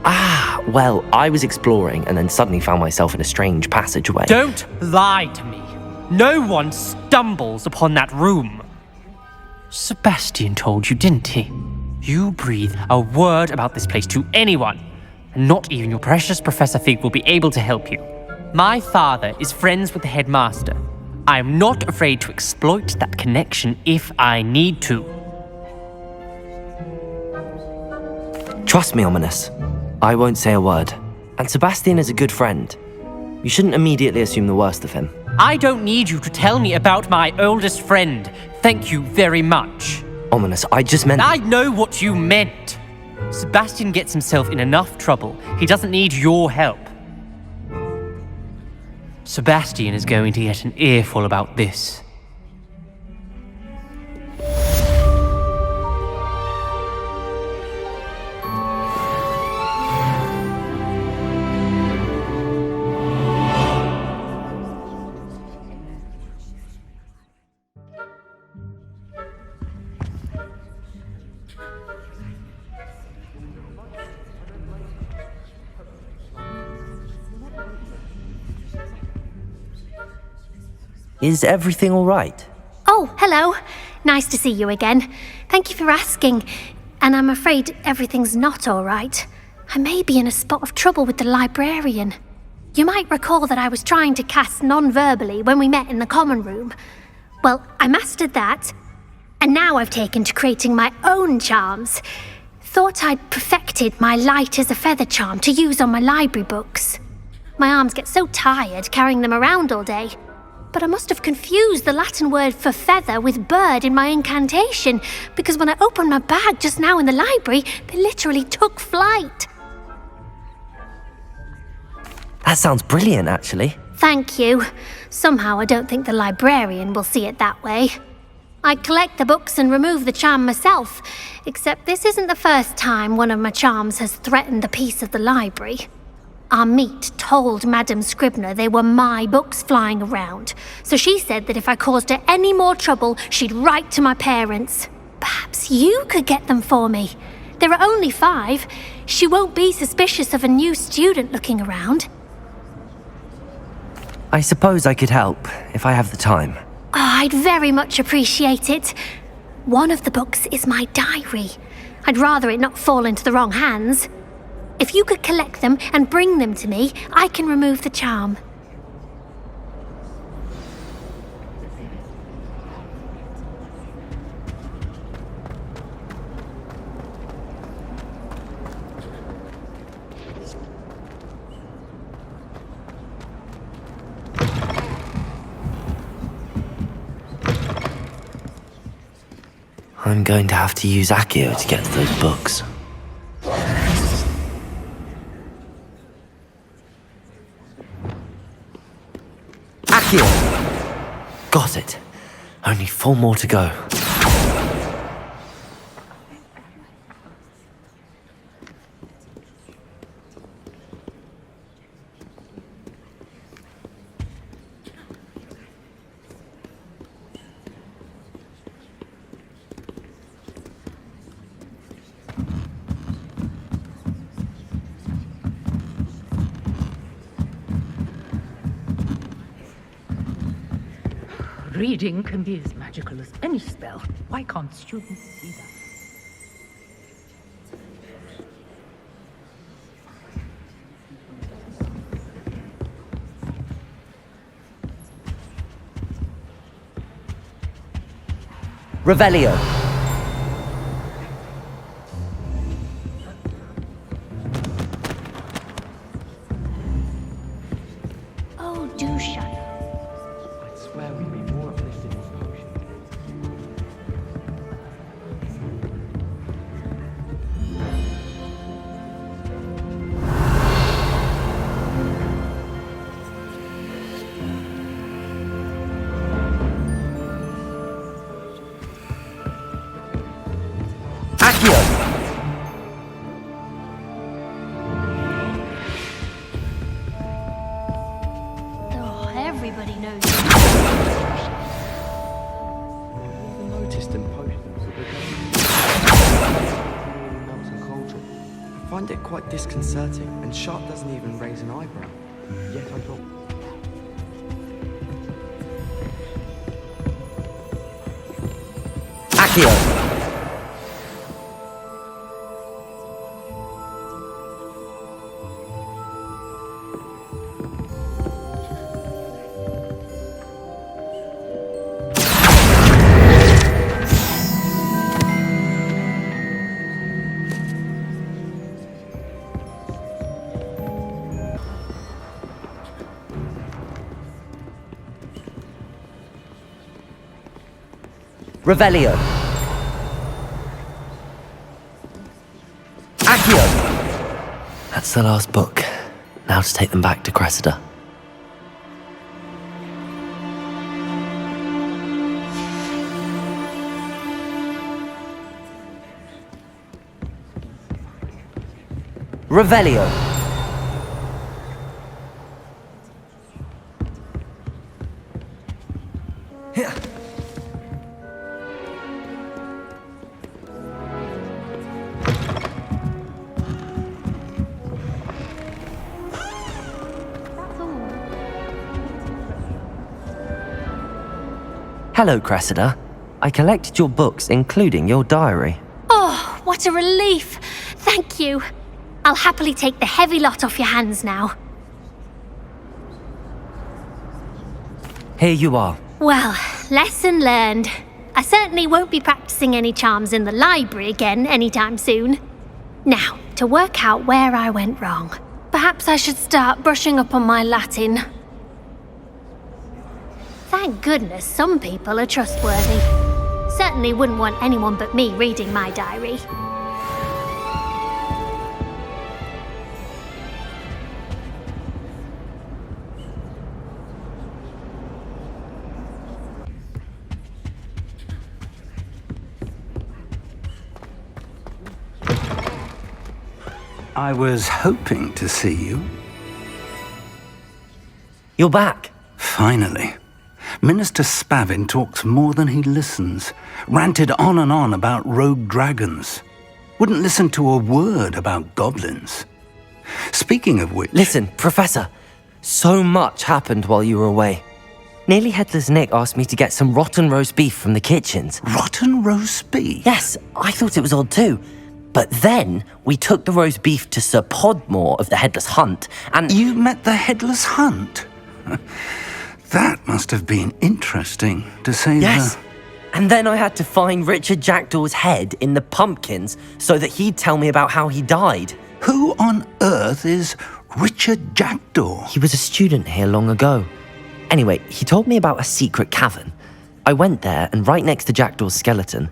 Ah, well, I was exploring and then suddenly found myself in a strange passageway. Don't lie to me. No one stumbles upon that room. Sebastian told you, didn't he? You breathe a word about this place to anyone, and not even your precious Professor Fig will be able to help you. My father is friends with the headmaster. I am not afraid to exploit that connection if I need to. Trust me, Ominous. I won't say a word. And Sebastian is a good friend. You shouldn't immediately assume the worst of him. I don't need you to tell me about my oldest friend. Thank you very much. Ominous, I just meant... I know what you meant. Sebastian gets himself in enough trouble. He doesn't need your help. Sebastian is going to get an earful about this. Is everything all right? Oh, hello. Nice to see you again. Thank you for asking. And I'm afraid everything's not all right. I may be in a spot of trouble with the librarian. You might recall that I was trying to cast non-verbally when we met in the common room. Well, I mastered that. And now I've taken to creating my own charms. Thought I'd perfected my light as a feather charm to use on my library books. My arms get so tired carrying them around all day. But I must have confused the Latin word for feather with bird in my incantation, because when I opened my bag just now in the library, they literally took flight. That sounds brilliant, actually. Thank you. Somehow I don't think the librarian will see it that way. I collect the books and remove the charm myself, except this isn't the first time one of my charms has threatened the peace of the library. Our meet told Madame Scribner they were my books flying around, so she said that if I caused her any more trouble, she'd write to my parents. Perhaps you could get them for me. There are only 5. She won't be suspicious of a new student looking around. I suppose I could help, if I have the time. Oh, I'd very much appreciate it. One of the books is my diary. I'd rather it not fall into the wrong hands. If you could collect them and bring them to me, I can remove the charm. I'm going to have to use Accio to get to those books. Got it. Only 4 more to go. reading can be as magical as any spell. Why can't students see that? Revelio. Oh, do shut up. I swear we'd be more uplifted in this potion. Oh, everybody knows. Never noticed in potions that they melts and cauldron. I find it quite disconcerting, and Sharp doesn't even raise an eyebrow. Yet I thought. Accio. Revelio. Accio. That's the last book. Now to take them back to Cressida. Revelio. Hello, Cressida. I collected your books, including your diary. Oh, what a relief. Thank you. I'll happily take the heavy lot off your hands now. Here you are. Well, lesson learned. I certainly won't be practicing any charms in the library again anytime soon. Now, to work out where I went wrong. Perhaps I should start brushing up on my Latin. Thank goodness some people are trustworthy. Certainly wouldn't want anyone but me reading my diary. I was hoping to see you. You're back. Finally. Minister Spavin talks more than he listens. Ranted on and on about rogue dragons. Wouldn't listen to a word about goblins. Speaking of which... Listen, Professor. So much happened while you were away. Nearly Headless Nick asked me to get some rotten roast beef from the kitchens. Rotten roast beef? Yes, I thought it was odd too. But then we took the roast beef to Sir Podmore of the Headless Hunt, and... You met the Headless Hunt? That must have been interesting, to say Yes. And then I had to find Richard Jackdaw's head in the pumpkins so that he'd tell me about how he died. Who on earth is Richard Jackdaw? He was a student here long ago. Anyway, he told me about a secret cavern. I went there, and right next to Jackdaw's skeleton,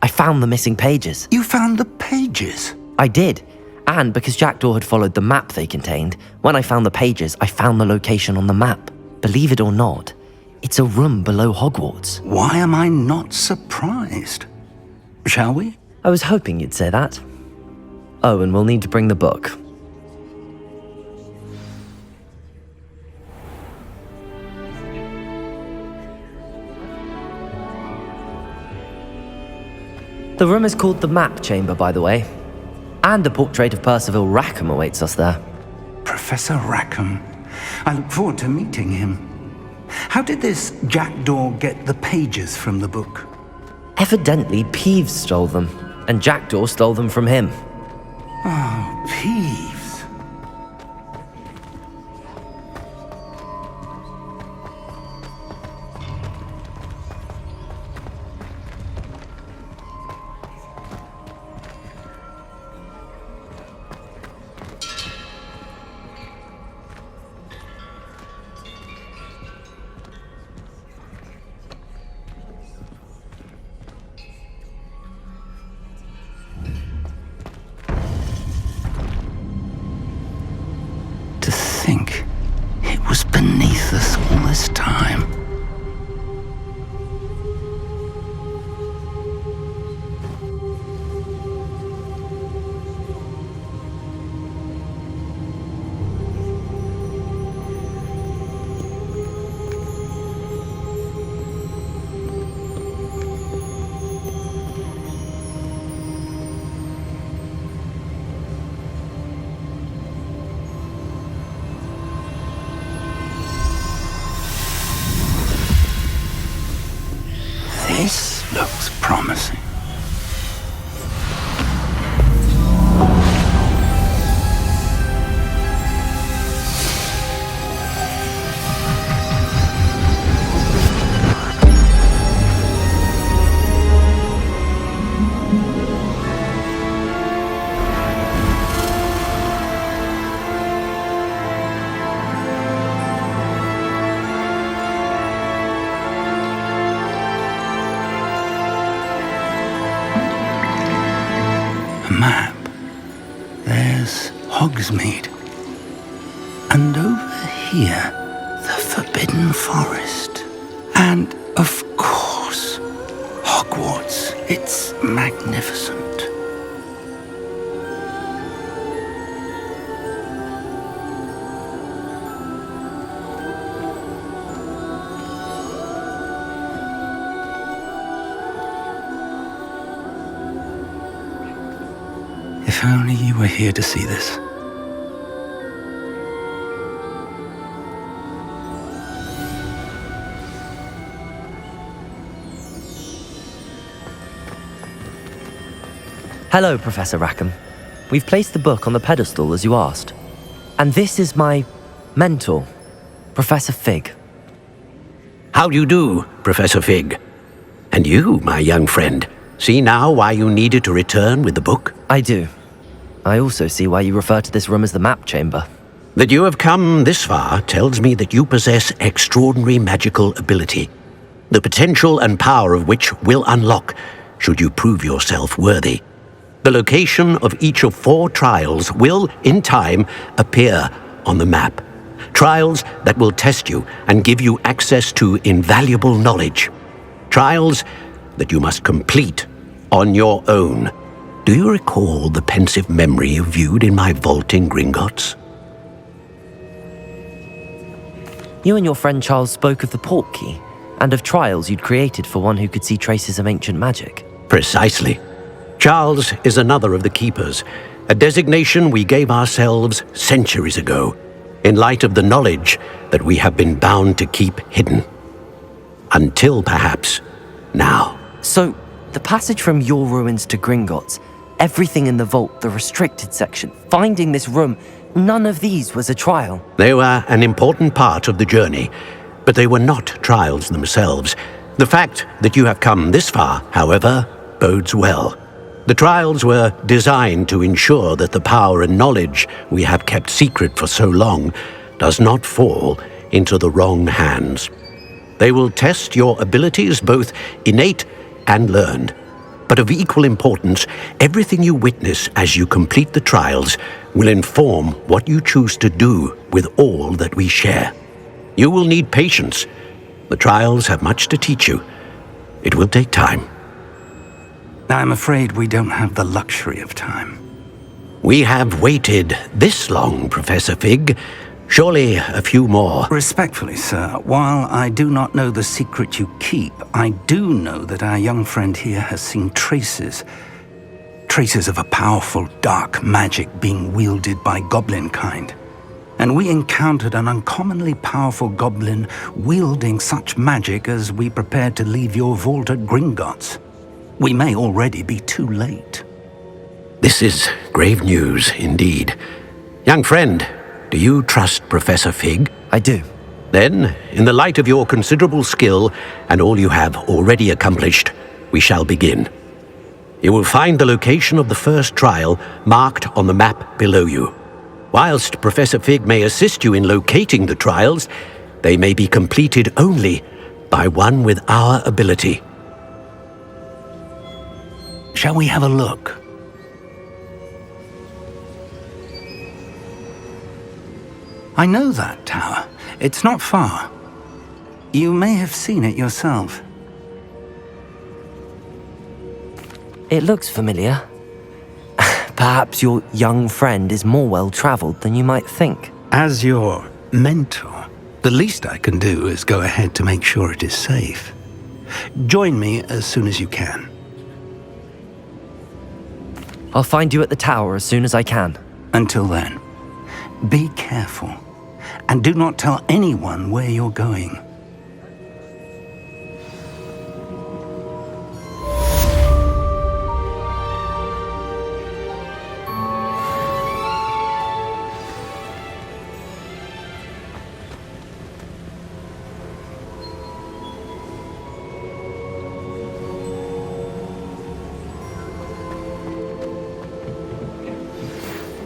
I found the missing pages. You found the pages? I did. And because Jackdaw had followed the map they contained, when I found the pages, I found the location on the map. Believe it or not, it's a room below Hogwarts. Why am I not surprised? Shall we? I was hoping you'd say that. Oh, and we'll need to bring the book. The room is called the Map Chamber, by the way. And a portrait of Percival Rackham awaits us there. Professor Rackham. I look forward to meeting him. How did this jackdaw get the pages from the book? Evidently, Peeves stole them, and Jackdaw stole them from him. Oh, Peeves. To think it was beneath us all this time. This looks promising. A map. There's Hogsmeade. And over here, the Forbidden Forest. And, of course, Hogwarts. It's magnificent. If only you were here to see this. Hello, Professor Rackham. We've placed the book on the pedestal as you asked. And this is my mentor, Professor Fig. How do you do, Professor Fig? And you, my young friend, see now why you needed to return with the book? I do. I also see why you refer to this room as the map chamber. That you have come this far tells me that you possess extraordinary magical ability, the potential and power of which will unlock should you prove yourself worthy. The location of each of 4 trials will, in time, appear on the map. Trials that will test you and give you access to invaluable knowledge. Trials that you must complete on your own. Do you recall the pensive memory you viewed in my vault in Gringotts? You and your friend Charles spoke of the Portkey, and of trials you'd created for one who could see traces of ancient magic. Precisely. Charles is another of the Keepers, a designation we gave ourselves centuries ago, in light of the knowledge that we have been bound to keep hidden. Until, perhaps, now. So, the passage from your ruins to Gringotts, everything in the vault, the restricted section, finding this room, none of these was a trial. They were an important part of the journey, but they were not trials themselves. The fact that you have come this far, however, bodes well. The trials were designed to ensure that the power and knowledge we have kept secret for so long does not fall into the wrong hands. They will test your abilities, both innate and learned. But of equal importance, everything you witness as you complete the trials will inform what you choose to do with all that we share. You will need patience. The trials have much to teach you. It will take time. I'm afraid we don't have the luxury of time. We have waited this long, Professor Fig. Surely a few more. Respectfully, sir, while I do not know the secret you keep, I do know that our young friend here has seen traces of a powerful dark magic being wielded by goblin kind. and we encountered an uncommonly powerful goblin wielding such magic as we prepared to leave your vault at Gringotts. We may already be too late. This is grave news indeed. Young friend, do you trust Professor Fig? I do. Then, in the light of your considerable skill and all you have already accomplished, we shall begin. You will find the location of the first trial marked on the map below you. Whilst Professor Fig may assist you in locating the trials, they may be completed only by one with our ability. Shall we have a look? I know that tower. It's not far. You may have seen it yourself. It looks familiar. Perhaps your young friend is more well-traveled than you might think. As your mentor, the least I can do is go ahead to make sure it is safe. Join me as soon as you can. I'll find you at the tower as soon as I can. Until then, be careful, and do not tell anyone where you're going.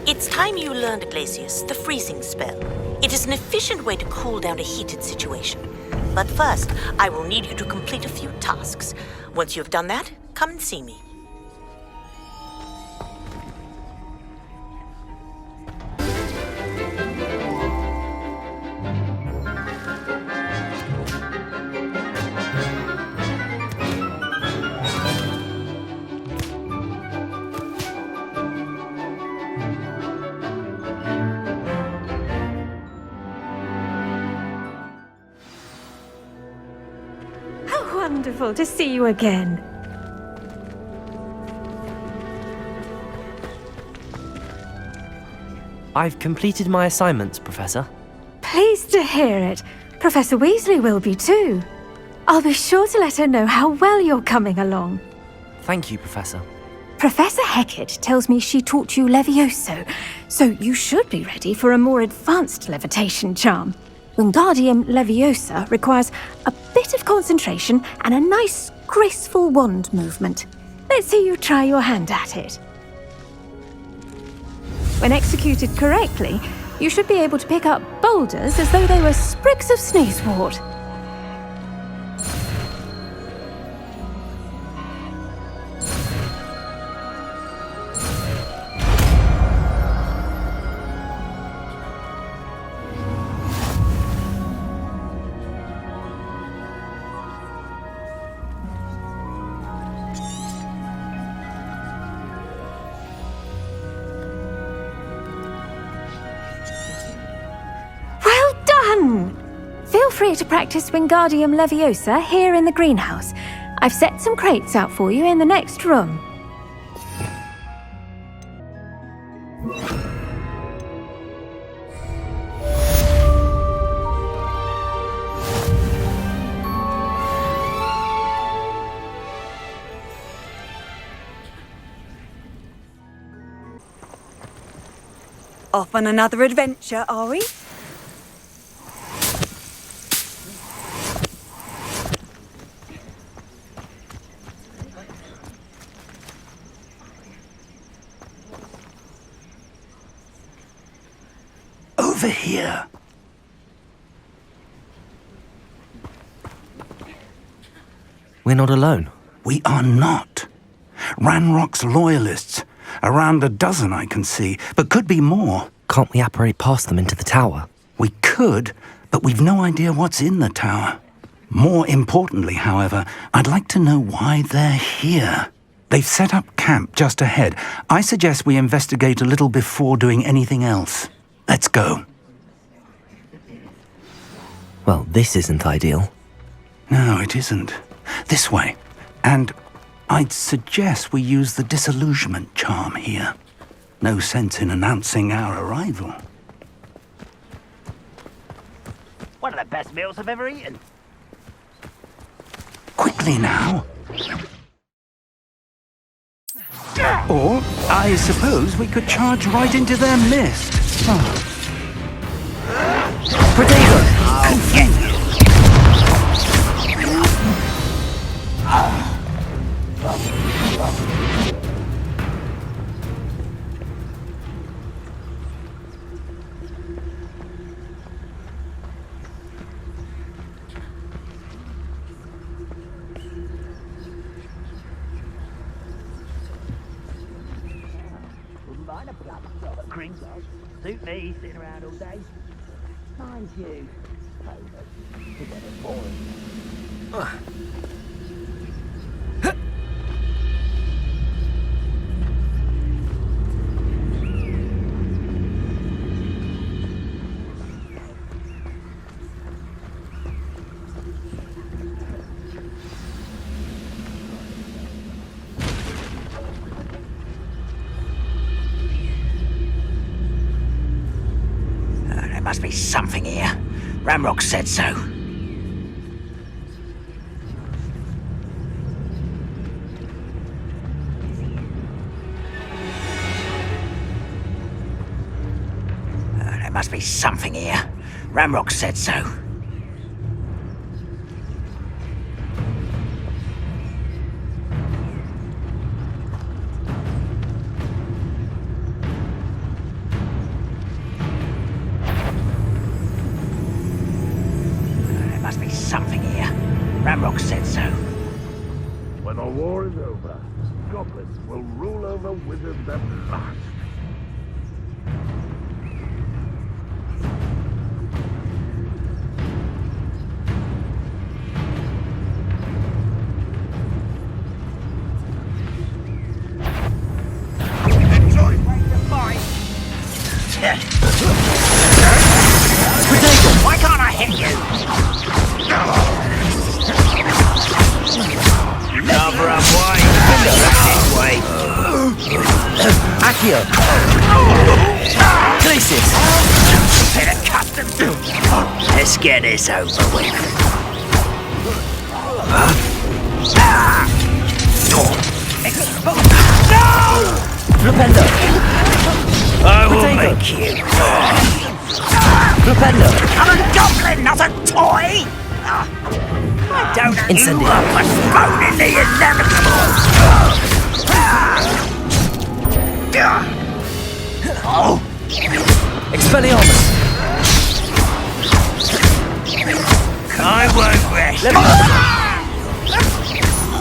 It's time you learned, Glacius, the freezing spell. It is an efficient way to cool down a heated situation. But first, I will need you to complete a few tasks. Once you have done that, come and see me. Wonderful to see you again. I've completed my assignments, Professor. Pleased to hear it. Professor Weasley will be too. I'll be sure to let her know how well you're coming along. Thank you, Professor. Professor Hecat tells me she taught you Levioso, so you should be ready for a more advanced levitation charm. Wingardium Leviosa requires a bit of concentration and a nice, graceful wand movement. Let's see you try your hand at it. When executed correctly, you should be able to pick up boulders as though they were sprigs of sneezewort. Feel free to practice Wingardium Leviosa here in the greenhouse. I've set some crates out for you in the next room. Off on another adventure, are we? Over here. We're not alone. We are not. Ranrock's loyalists. Around a dozen I can see, but could be more. Can't we apparate past them into the tower? We could, but we've no idea what's in the tower. More importantly, however, I'd like to know why they're here. They've set up camp just ahead. I suggest we investigate a little before doing anything else. Let's go. Well, this isn't ideal. No, it isn't. This way. And I'd suggest we use the disillusionment charm here. No sense in announcing our arrival. One of the best meals I've ever eaten. Quickly now. Or, I suppose we could charge right into their mist. Potato! I'll get you! Suit me, sitting around all day. Mind you, there must be something here. Ramrock said so. There must be something here. Ramrock said so. There must be something here. Ramrock said so. When the war is over, goblins will rule over wizards at last. Why can't I hit you? Cover up wide. This way. Accio! Glacius! Bit accustomed. Let's get this over with. No! Flipendo! I will make you. Flipendo! I'm a goblin, not a toy! I don't Incendio. you are postponing the inevitable! Oh! Expelliarmus! I won't rest!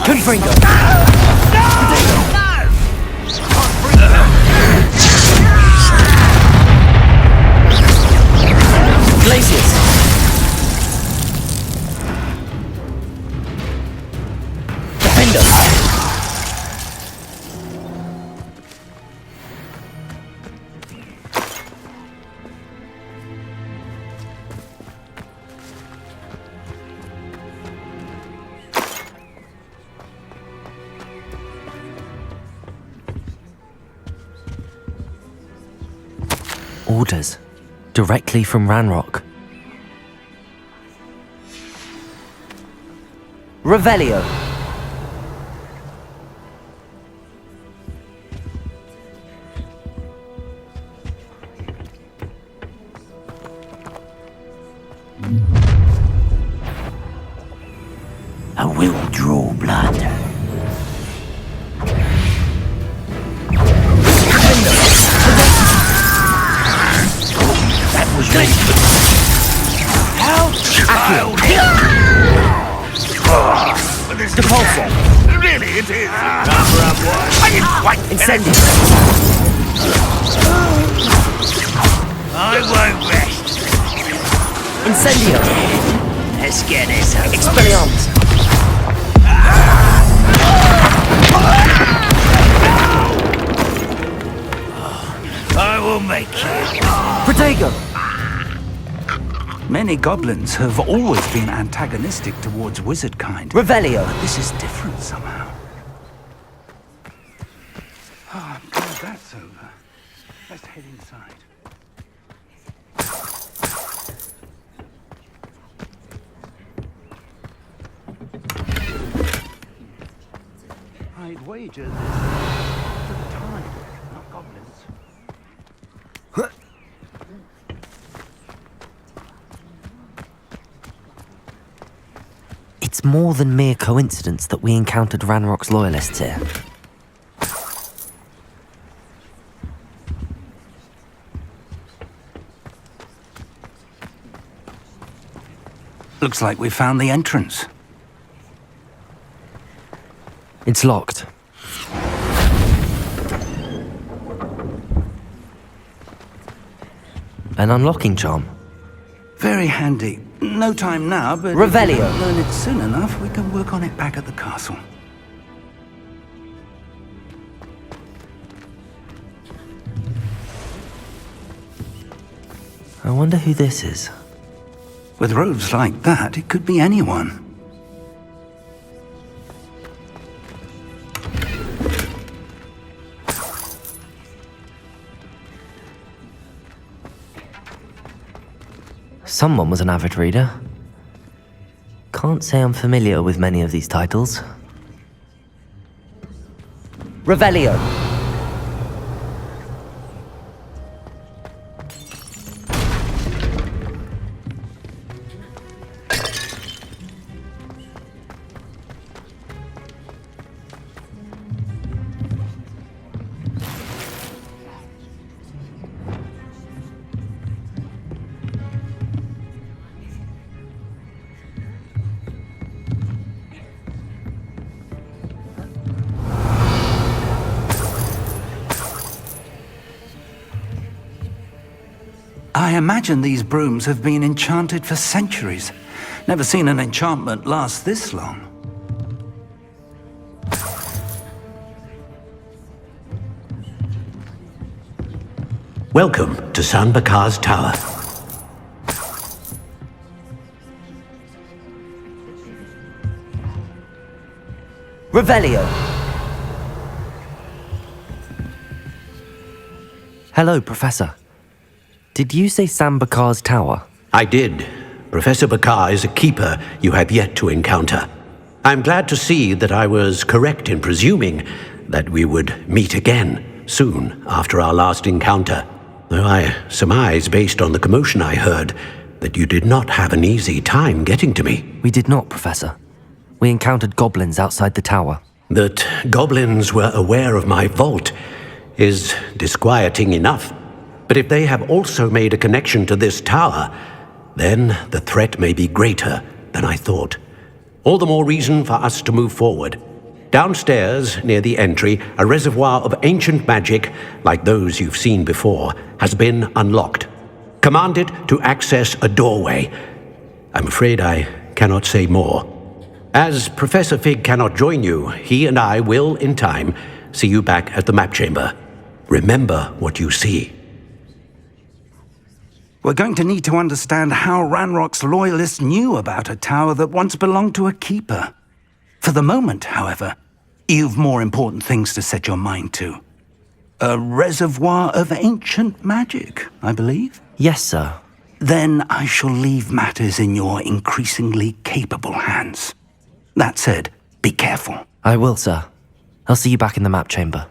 Confringo! Glacius! Defendo! Orders. Directly from Ranrock. Revelio. I will draw blood. That was me. How child! Depulso! Really, it is. Cover up what? I didn't quite Incendio! I won't rest. Incendio! Let's get this over. Expelliarmus! I will make you. Protego! Many goblins have always been antagonistic towards wizard kind. Revelio! But this is different somehow. I'm glad that's over. Let's head inside. wager this to the tide, not goblins. It's more than mere coincidence that we encountered Ranrock's loyalists here. Looks like we found the entrance. It's locked. An unlocking charm. Very handy. No time now, but Revelio. if we don't learn it soon enough, we can work on it back at the castle. I wonder who this is. With robes like that, it could be anyone. Someone was an avid reader. Can't say I'm familiar with many of these titles. Revelio. I imagine these brooms have been enchanted for centuries. Never seen an enchantment last this long. Welcome to San Bakar's Tower. Revelio. Hello, Professor. Did you say San Bakar's Tower? I did. Professor Bakar is a keeper you have yet to encounter. I'm glad to see that I was correct in presuming that we would meet again soon after our last encounter, though I surmise, based on the commotion I heard, that you did not have an easy time getting to me. We did not, Professor. We encountered goblins outside the tower. That goblins were aware of my vault is disquieting enough. But if they have also made a connection to this tower, then the threat may be greater than I thought. All the more reason for us to move forward. Downstairs, near the entry, a reservoir of ancient magic, like those you've seen before, has been unlocked. Command it to access a doorway. I'm afraid I cannot say more. As Professor Fig cannot join you, he and I will, in time, see you back at the map chamber. Remember what you see. We're going to need to understand how Ranrock's loyalists knew about a tower that once belonged to a keeper. For the moment, however, you've more important things to set your mind to. A reservoir of ancient magic, I believe? Yes, sir. Then I shall leave matters in your increasingly capable hands. That said, be careful. I will, sir. I'll see you back in the map chamber.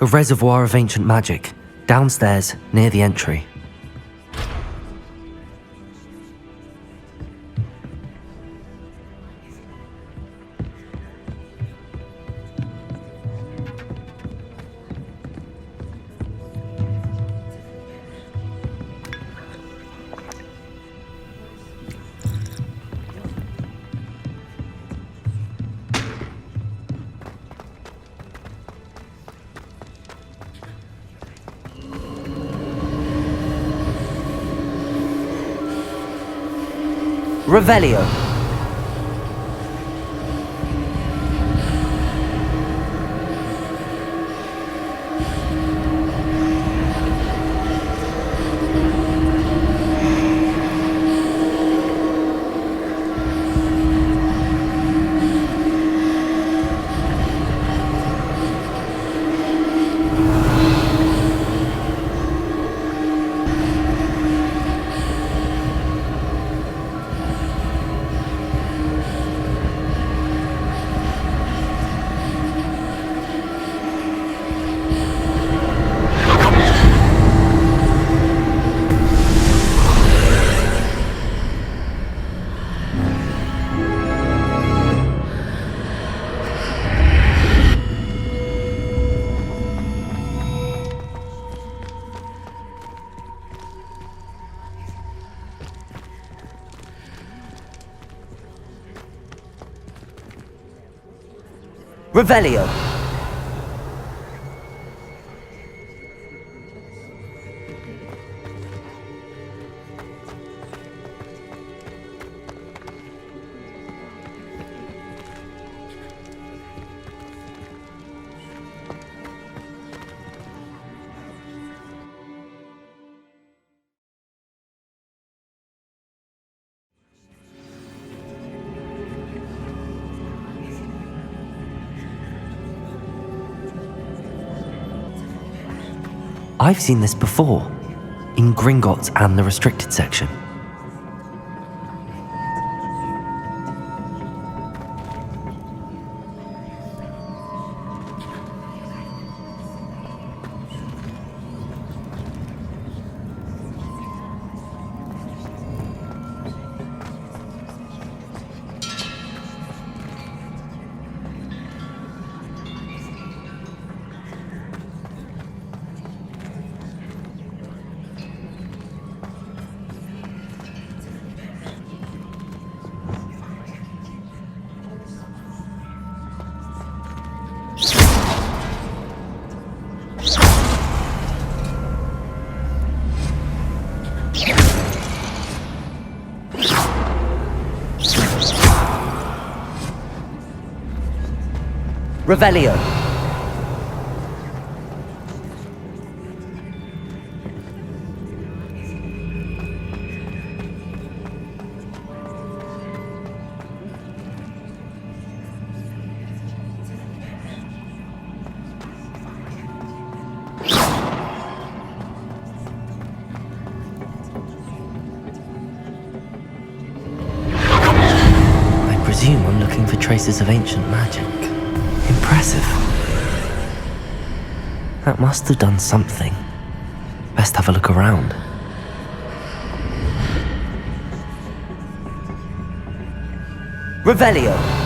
A reservoir of ancient magic, downstairs, near the entry. Revelio. Revelio. I've seen this before, in Gringotts and the restricted section. Revelio. I presume I'm looking for traces of ancient magic. Impressive. That must have done something. Best have a look around. Revelio.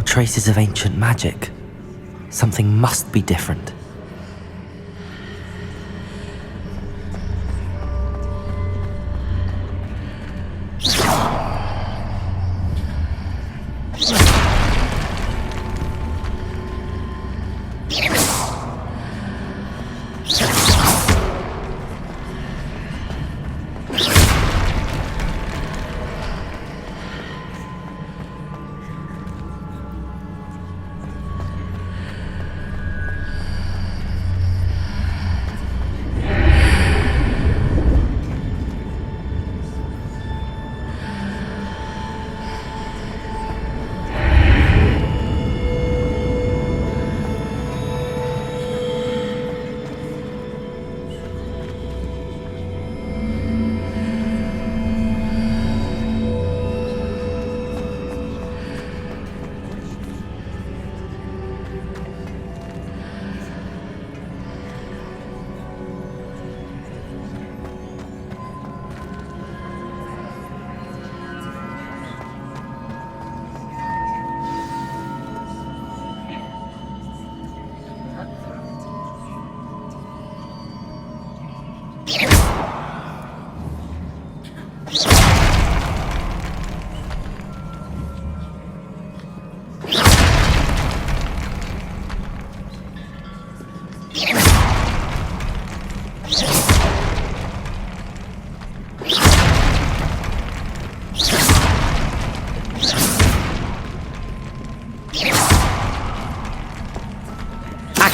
Traces of ancient magic. Something must be different.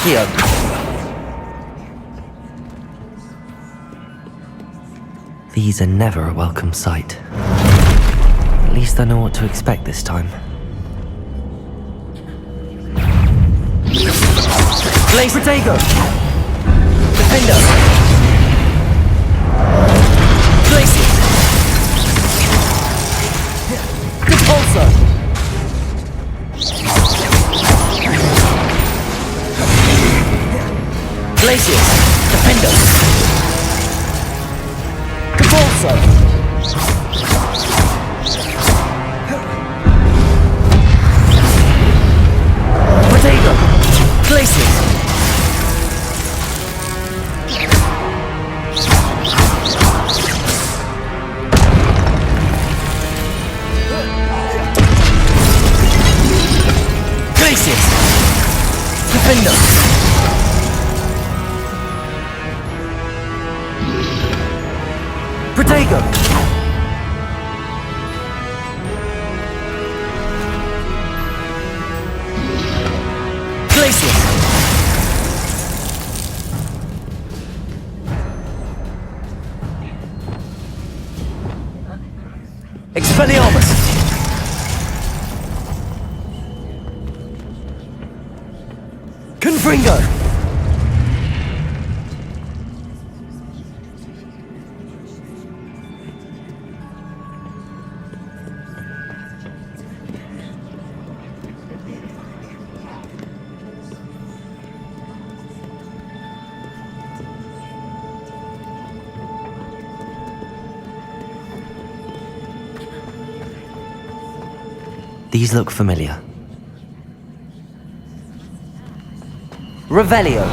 Accio! These are never a welcome sight. At least I know what to expect this time. Blaze Protego! Defender! Glacier! Repulsor! Glacier! Defender! Repulsor! Protego! Glacier! Glacier! Defender! Protego! Glacier! Expelliarmus! Confringo! These look familiar. Revelio.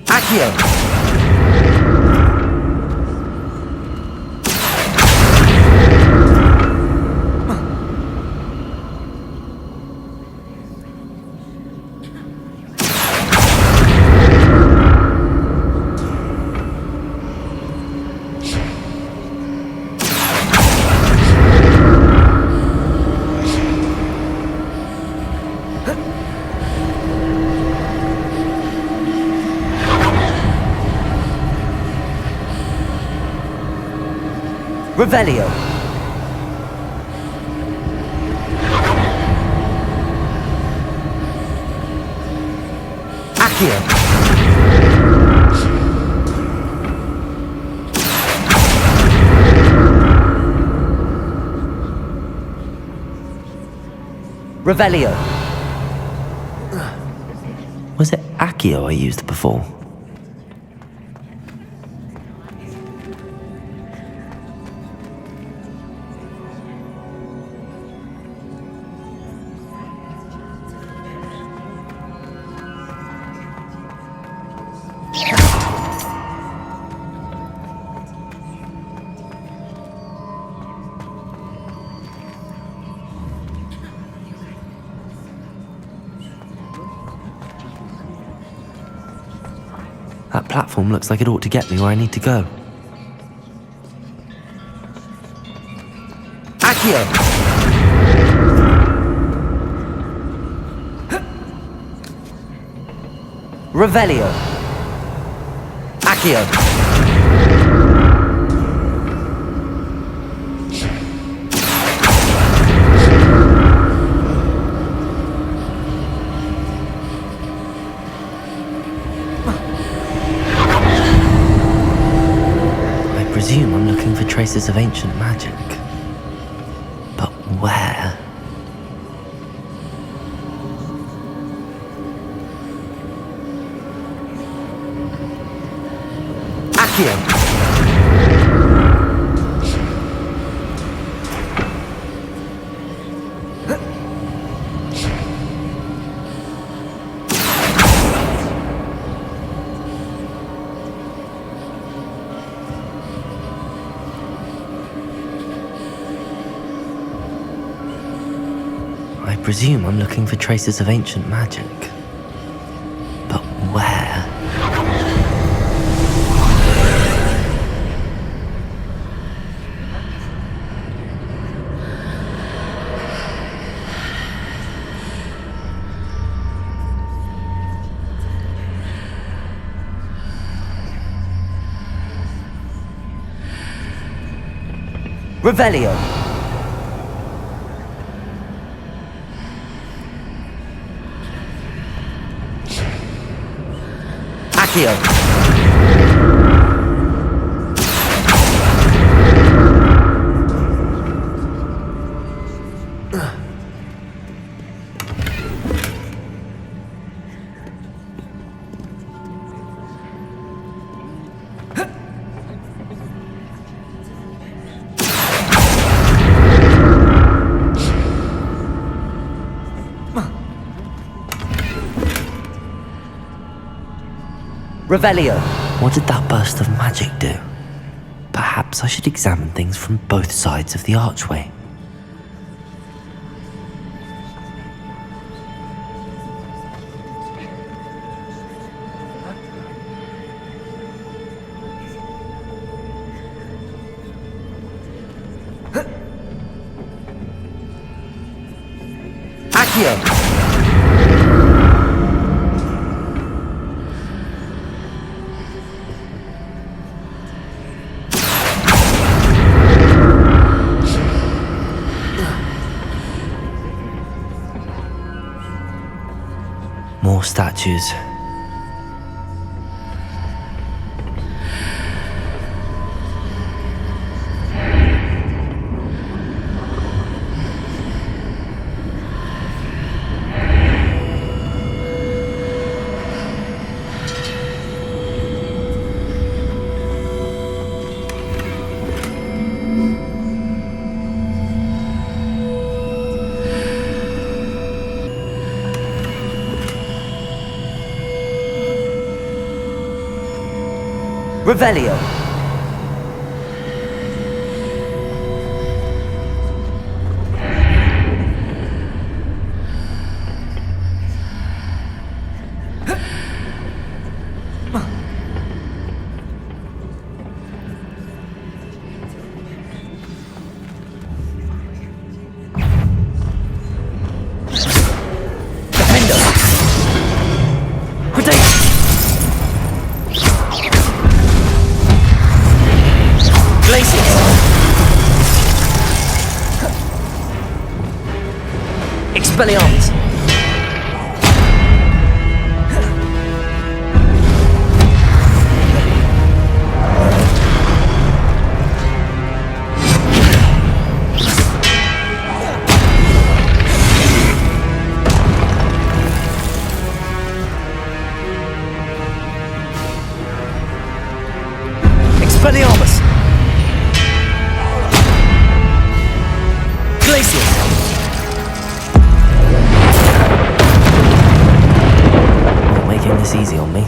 Accio. Revelio. Accio. Revelio. Was it Accio I used before? That platform looks like it ought to get me where I need to go. Accio! Revelio. Accio. I presume I'm looking for traces of ancient magic. But where? Accio! I presume I'm looking for traces of ancient magic. But Revelio. Accio. Revelio. What did that burst of magic do? Perhaps I should examine things from both sides of the archway. Accio. More statues. Revelio. Expelliarmus! Expelliarmus! Glacius! Making this easy on me.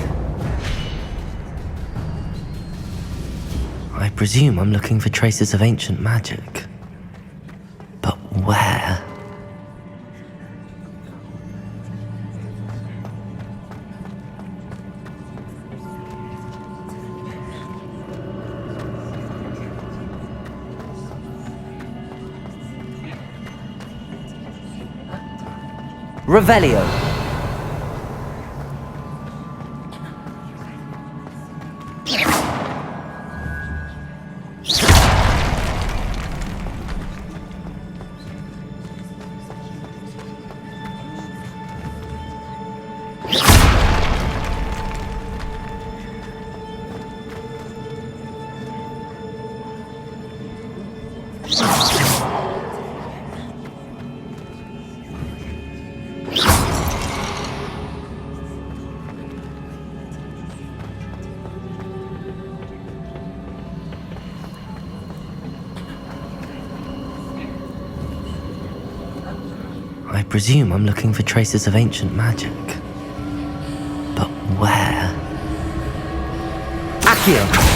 I presume I'm looking for traces of ancient magic. But where? Revelio. I presume I'm looking for traces of ancient magic. But where? Accio!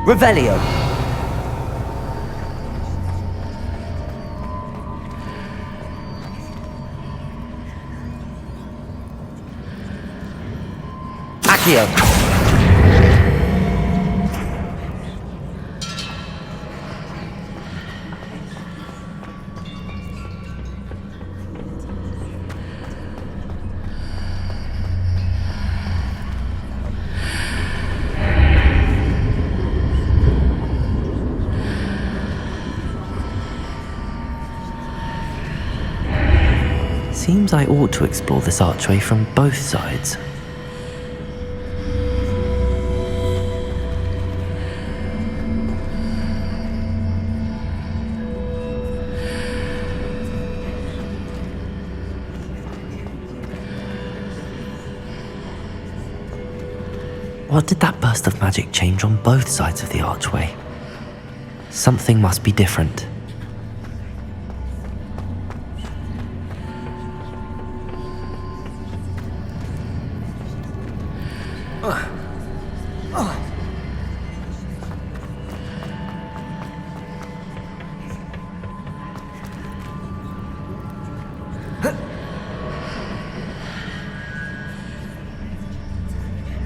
Revelio. Accio! Seems I ought to explore this archway from both sides. What did that burst of magic change on both sides of the archway? Something must be different.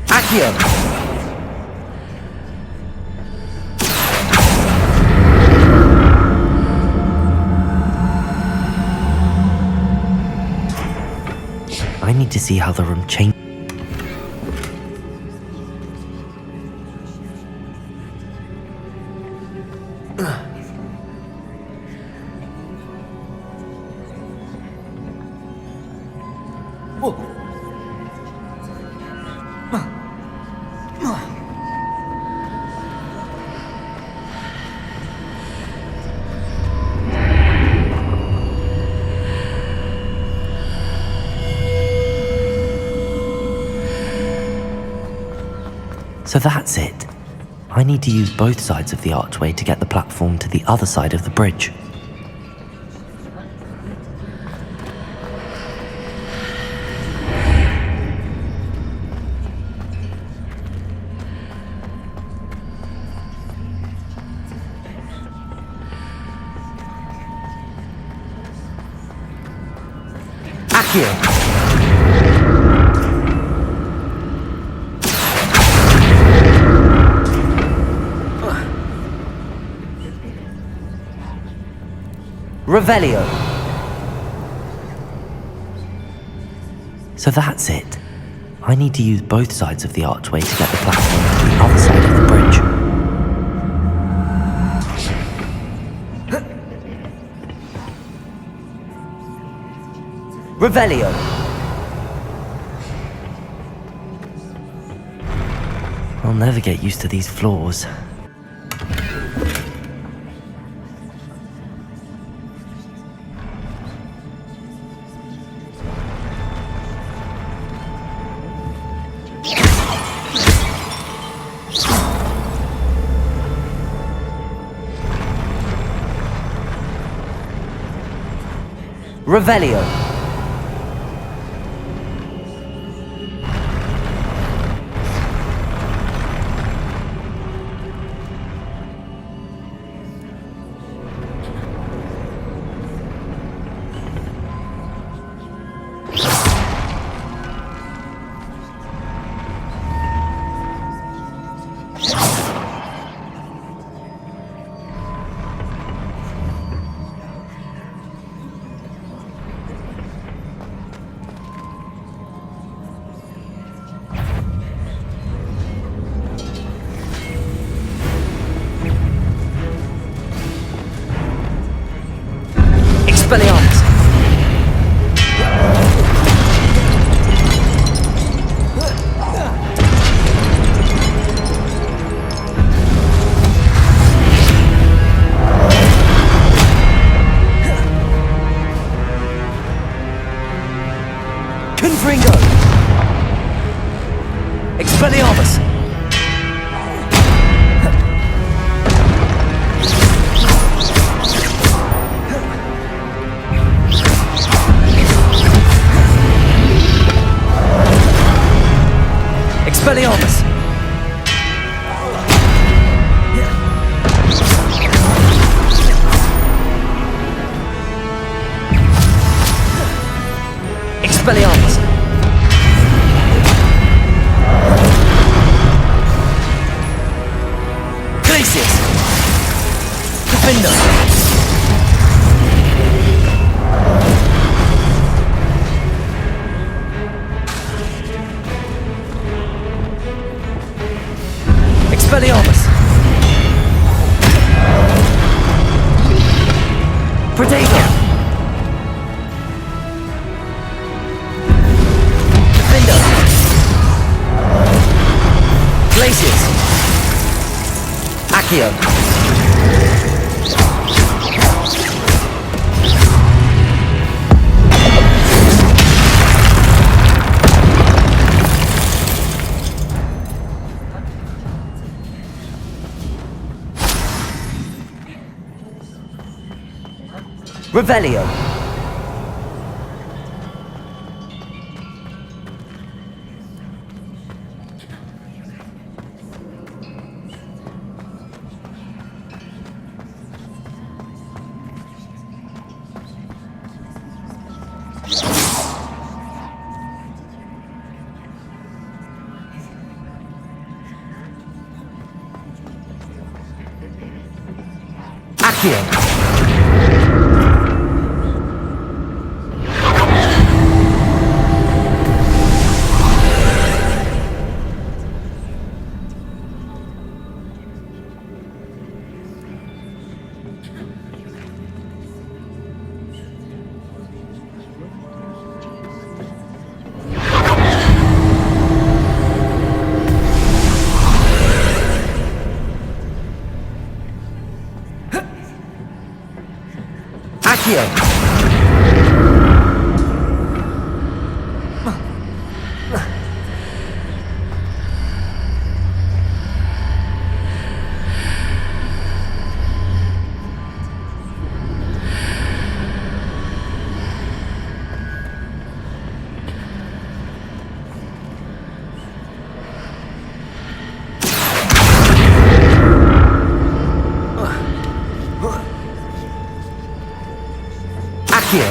Accio! I need to see how the room changed. So that's it. I need to use both sides of the archway to get the platform to the other side of the bridge. Accio! Revelio. So that's it. I need to use both sides of the archway to get the platform to the other side of the bridge. Revelio. I'll never get used to these floors. Revelio. Expelliarmus! Confringo! Expelliarmus! Expelliarmus! Expelliarmus! Expelliarmus! Predator! Defender! Glacius! Accio! Revelio! Accio! Accio! Accio!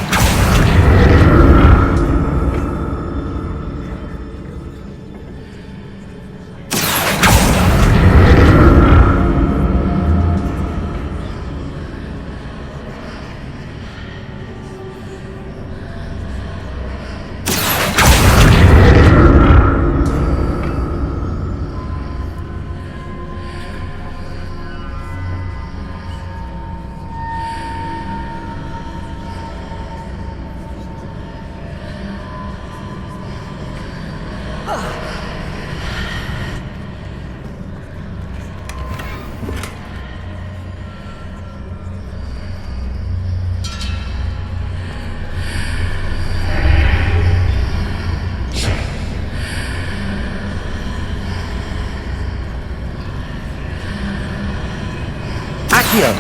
Accio!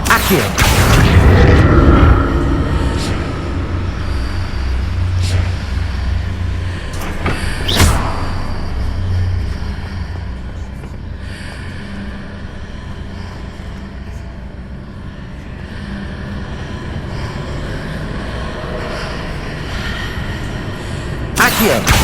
Accio! Accio!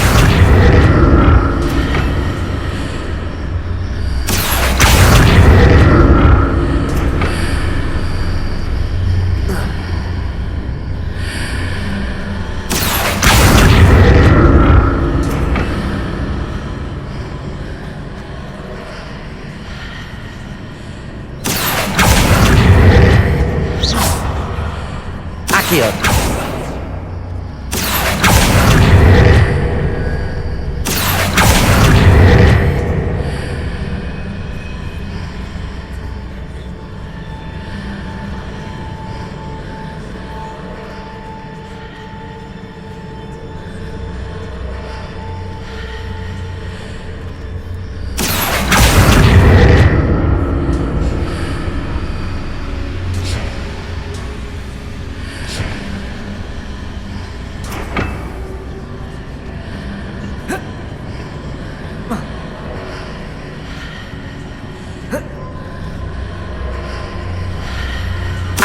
Accio!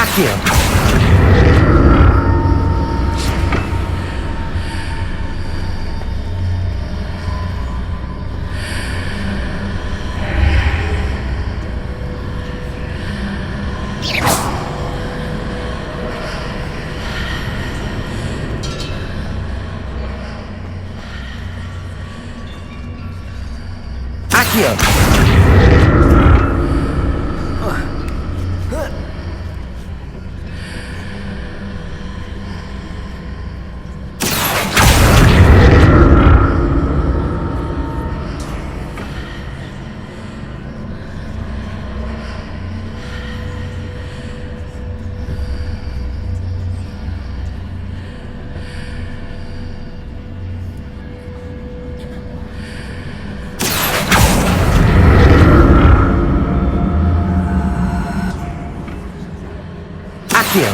Accio! Accio! Accio! Accio!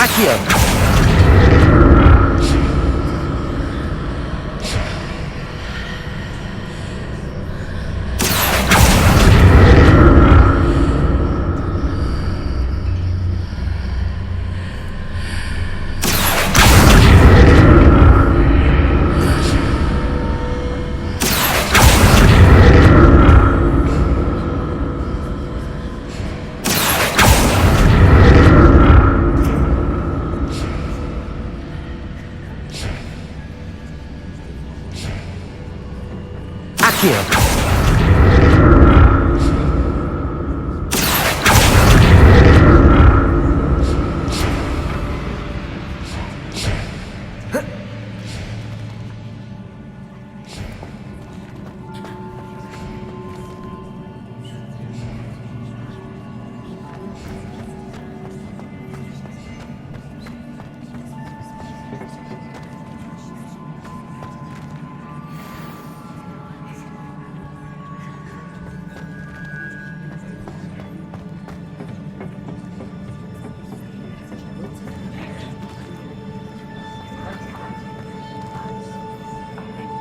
Accio! Accio!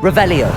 Revelio.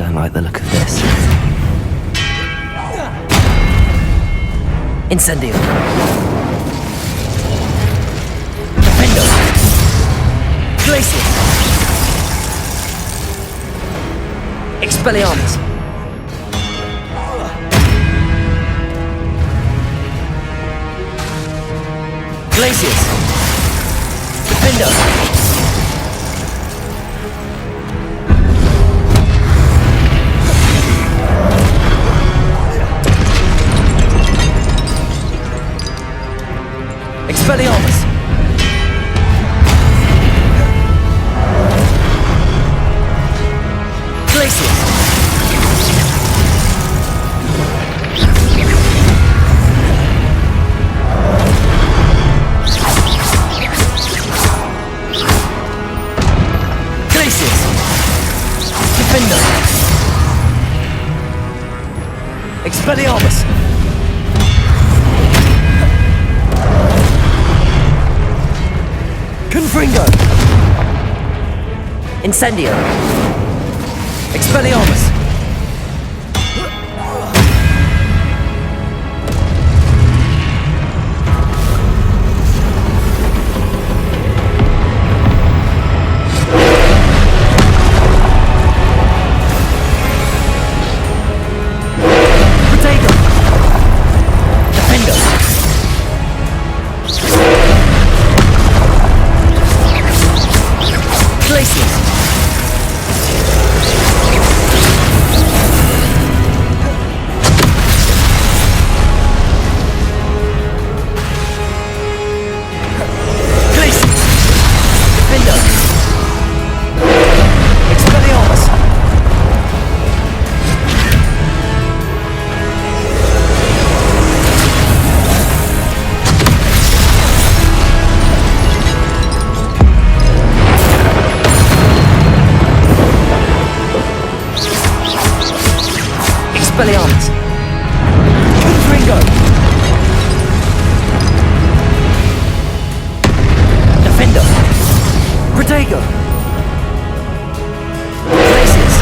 Don't like the look of this. Incendio. Defendo. Glacius. Expelliarmus. Glacius. Defendo. Expelliarmus! Defender! Expelliarmus! Confringo! Incendio! Expelliarmus! Expelliarmus! Confringo! Defender! Protego! Glacius!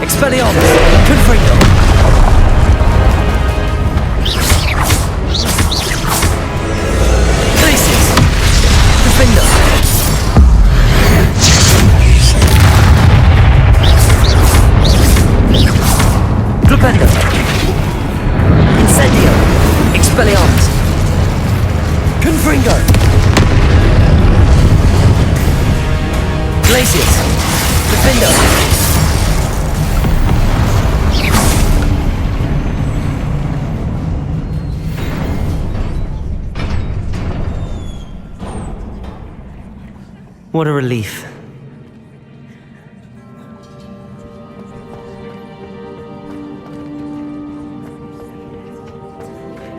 Expelliarmus! Confringo! Glacius! Defender! Glupendo! Incendio! Expelliarmus! Confringo! Glacius! Defendo! What a relief.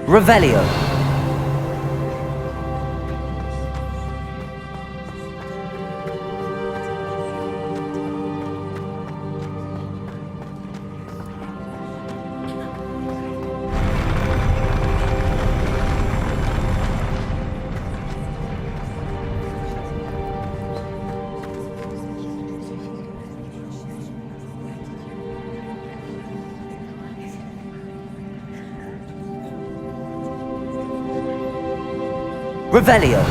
Revelio. Revelio.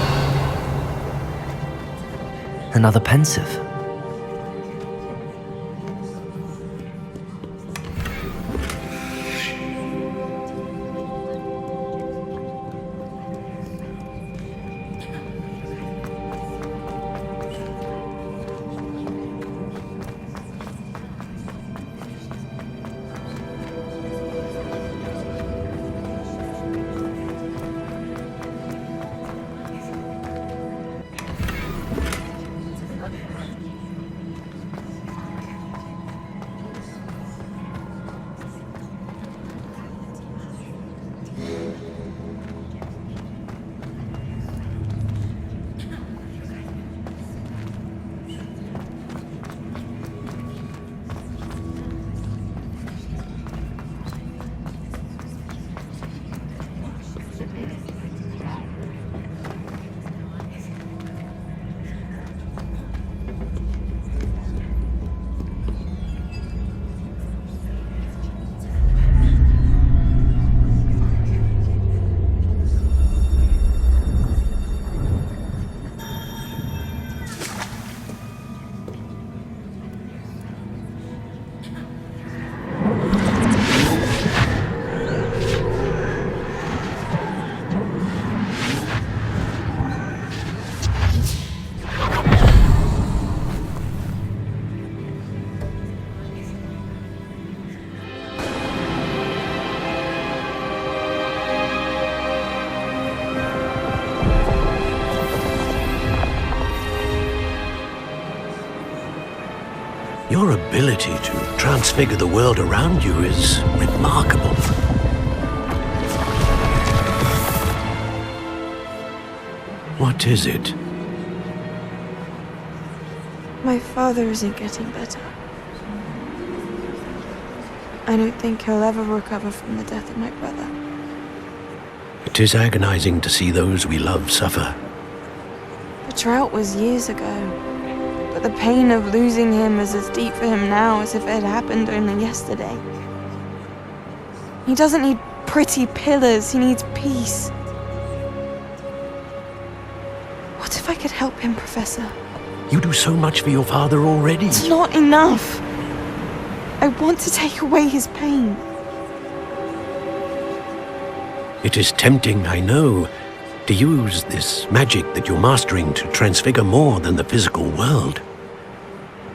Another pensive. Your ability to transfigure the world around you is remarkable. What is it? My father isn't getting better. I don't think he'll ever recover from the death of my brother. It is agonizing to see those we love suffer. The drought was years ago, but the pain of losing him is as deep for him now as if it had happened only yesterday. He doesn't need pretty pillars, he needs peace. What if I could help him, Professor? You do so much for your father already. It's not enough. I want to take away his pain. It is tempting, I know, to use this magic that you're mastering to transfigure more than the physical world.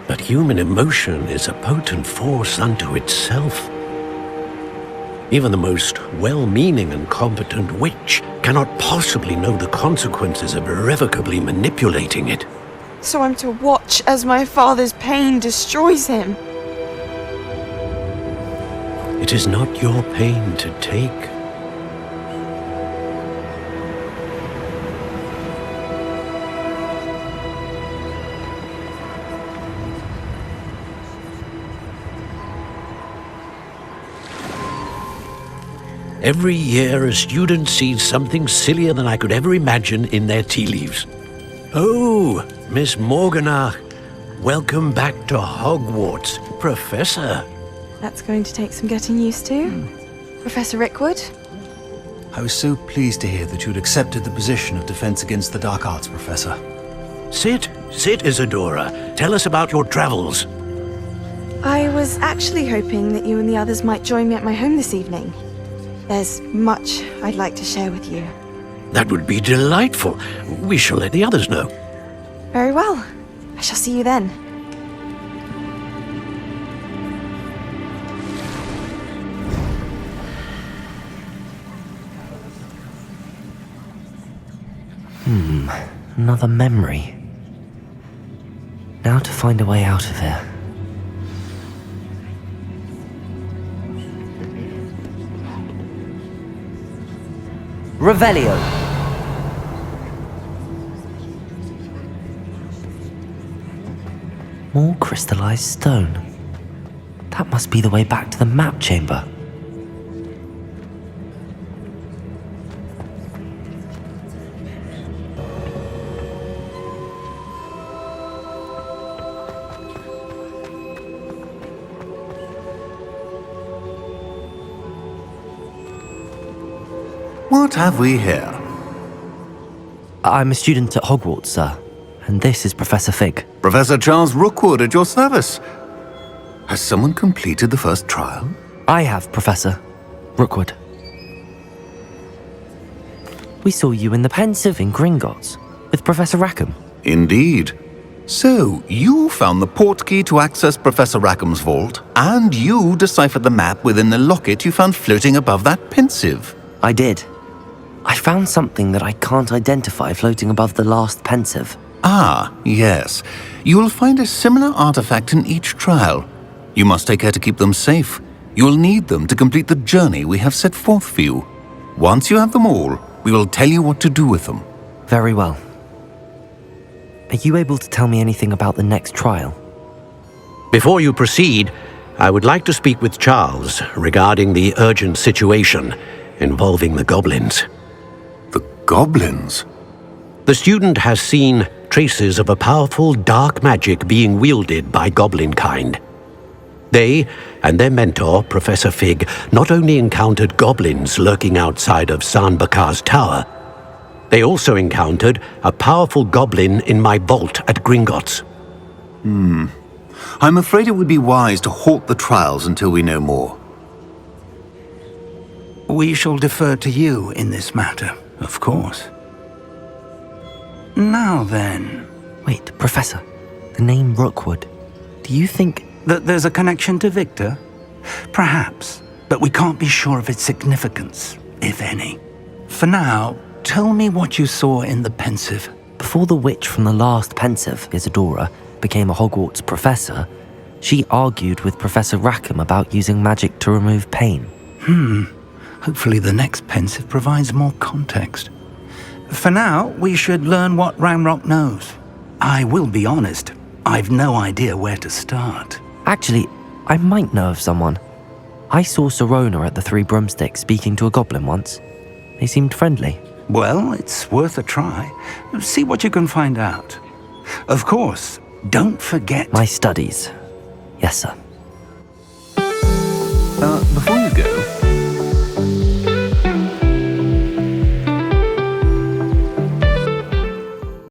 But human emotion is a potent force unto itself. Even the most well-meaning and competent witch cannot possibly know the consequences of irrevocably manipulating it. So I'm to watch as my father's pain destroys him. It is not your pain to take. Every year, a student sees something sillier than I could ever imagine in their tea leaves. Oh, Miss Morganach, welcome back to Hogwarts, Professor. That's going to take some getting used to. Professor Rickwood? I was so pleased to hear that you'd accepted the position of Defense Against the Dark Arts, Professor. Sit, Isadora. Tell us about your travels. I was actually hoping that you and the others might join me at my home this evening. There's much I'd like to share with you. That would be delightful. We shall let the others know. Very well. I shall see you then. Another memory. Now to find a way out of here. Revelio. More crystallized stone. That must be the way back to the map chamber. What have we here? I'm a student at Hogwarts, sir, and this is Professor Fig. Professor Charles Rookwood at your service. Has someone completed the first trial? I have, Professor Rookwood. We saw you in the Pensive in Gringotts with Professor Rackham. Indeed. So, you found the portkey to access Professor Rackham's vault, and you deciphered the map within the locket you found floating above that Pensive. I did. I found something that I can't identify floating above the last Pensive. Ah, yes. You will find a similar artifact in each trial. You must take care to keep them safe. You will need them to complete the journey we have set forth for you. Once you have them all, we will tell you what to do with them. Very well. Are you able to tell me anything about the next trial? Before you proceed, I would like to speak with Charles regarding the urgent situation involving the goblins. The goblins? The student has seen traces of a powerful dark magic being wielded by goblin kind. They and their mentor, Professor Fig, not only encountered goblins lurking outside of San Bakar's tower, they also encountered a powerful goblin in my vault at Gringotts. I'm afraid it would be wise to halt the trials until we know more. We shall defer to you in this matter, of course. Now then... Wait, Professor. The name Rookwood. Do you think... that there's a connection to Victor? Perhaps, but we can't be sure of its significance, if any. For now, tell me what you saw in the Pensive. Before the witch from the last Pensive, Isadora, became a Hogwarts professor, she argued with Professor Rackham about using magic to remove pain. Hopefully the next Pensive provides more context. For now, we should learn what Ranrock knows. I will be honest, I've no idea where to start. Actually, I might know of someone. I saw Sirona at the Three Broomsticks speaking to a goblin once. They seemed friendly. Well, it's worth a try. See what you can find out. Of course, don't forget... My studies. Yes, sir.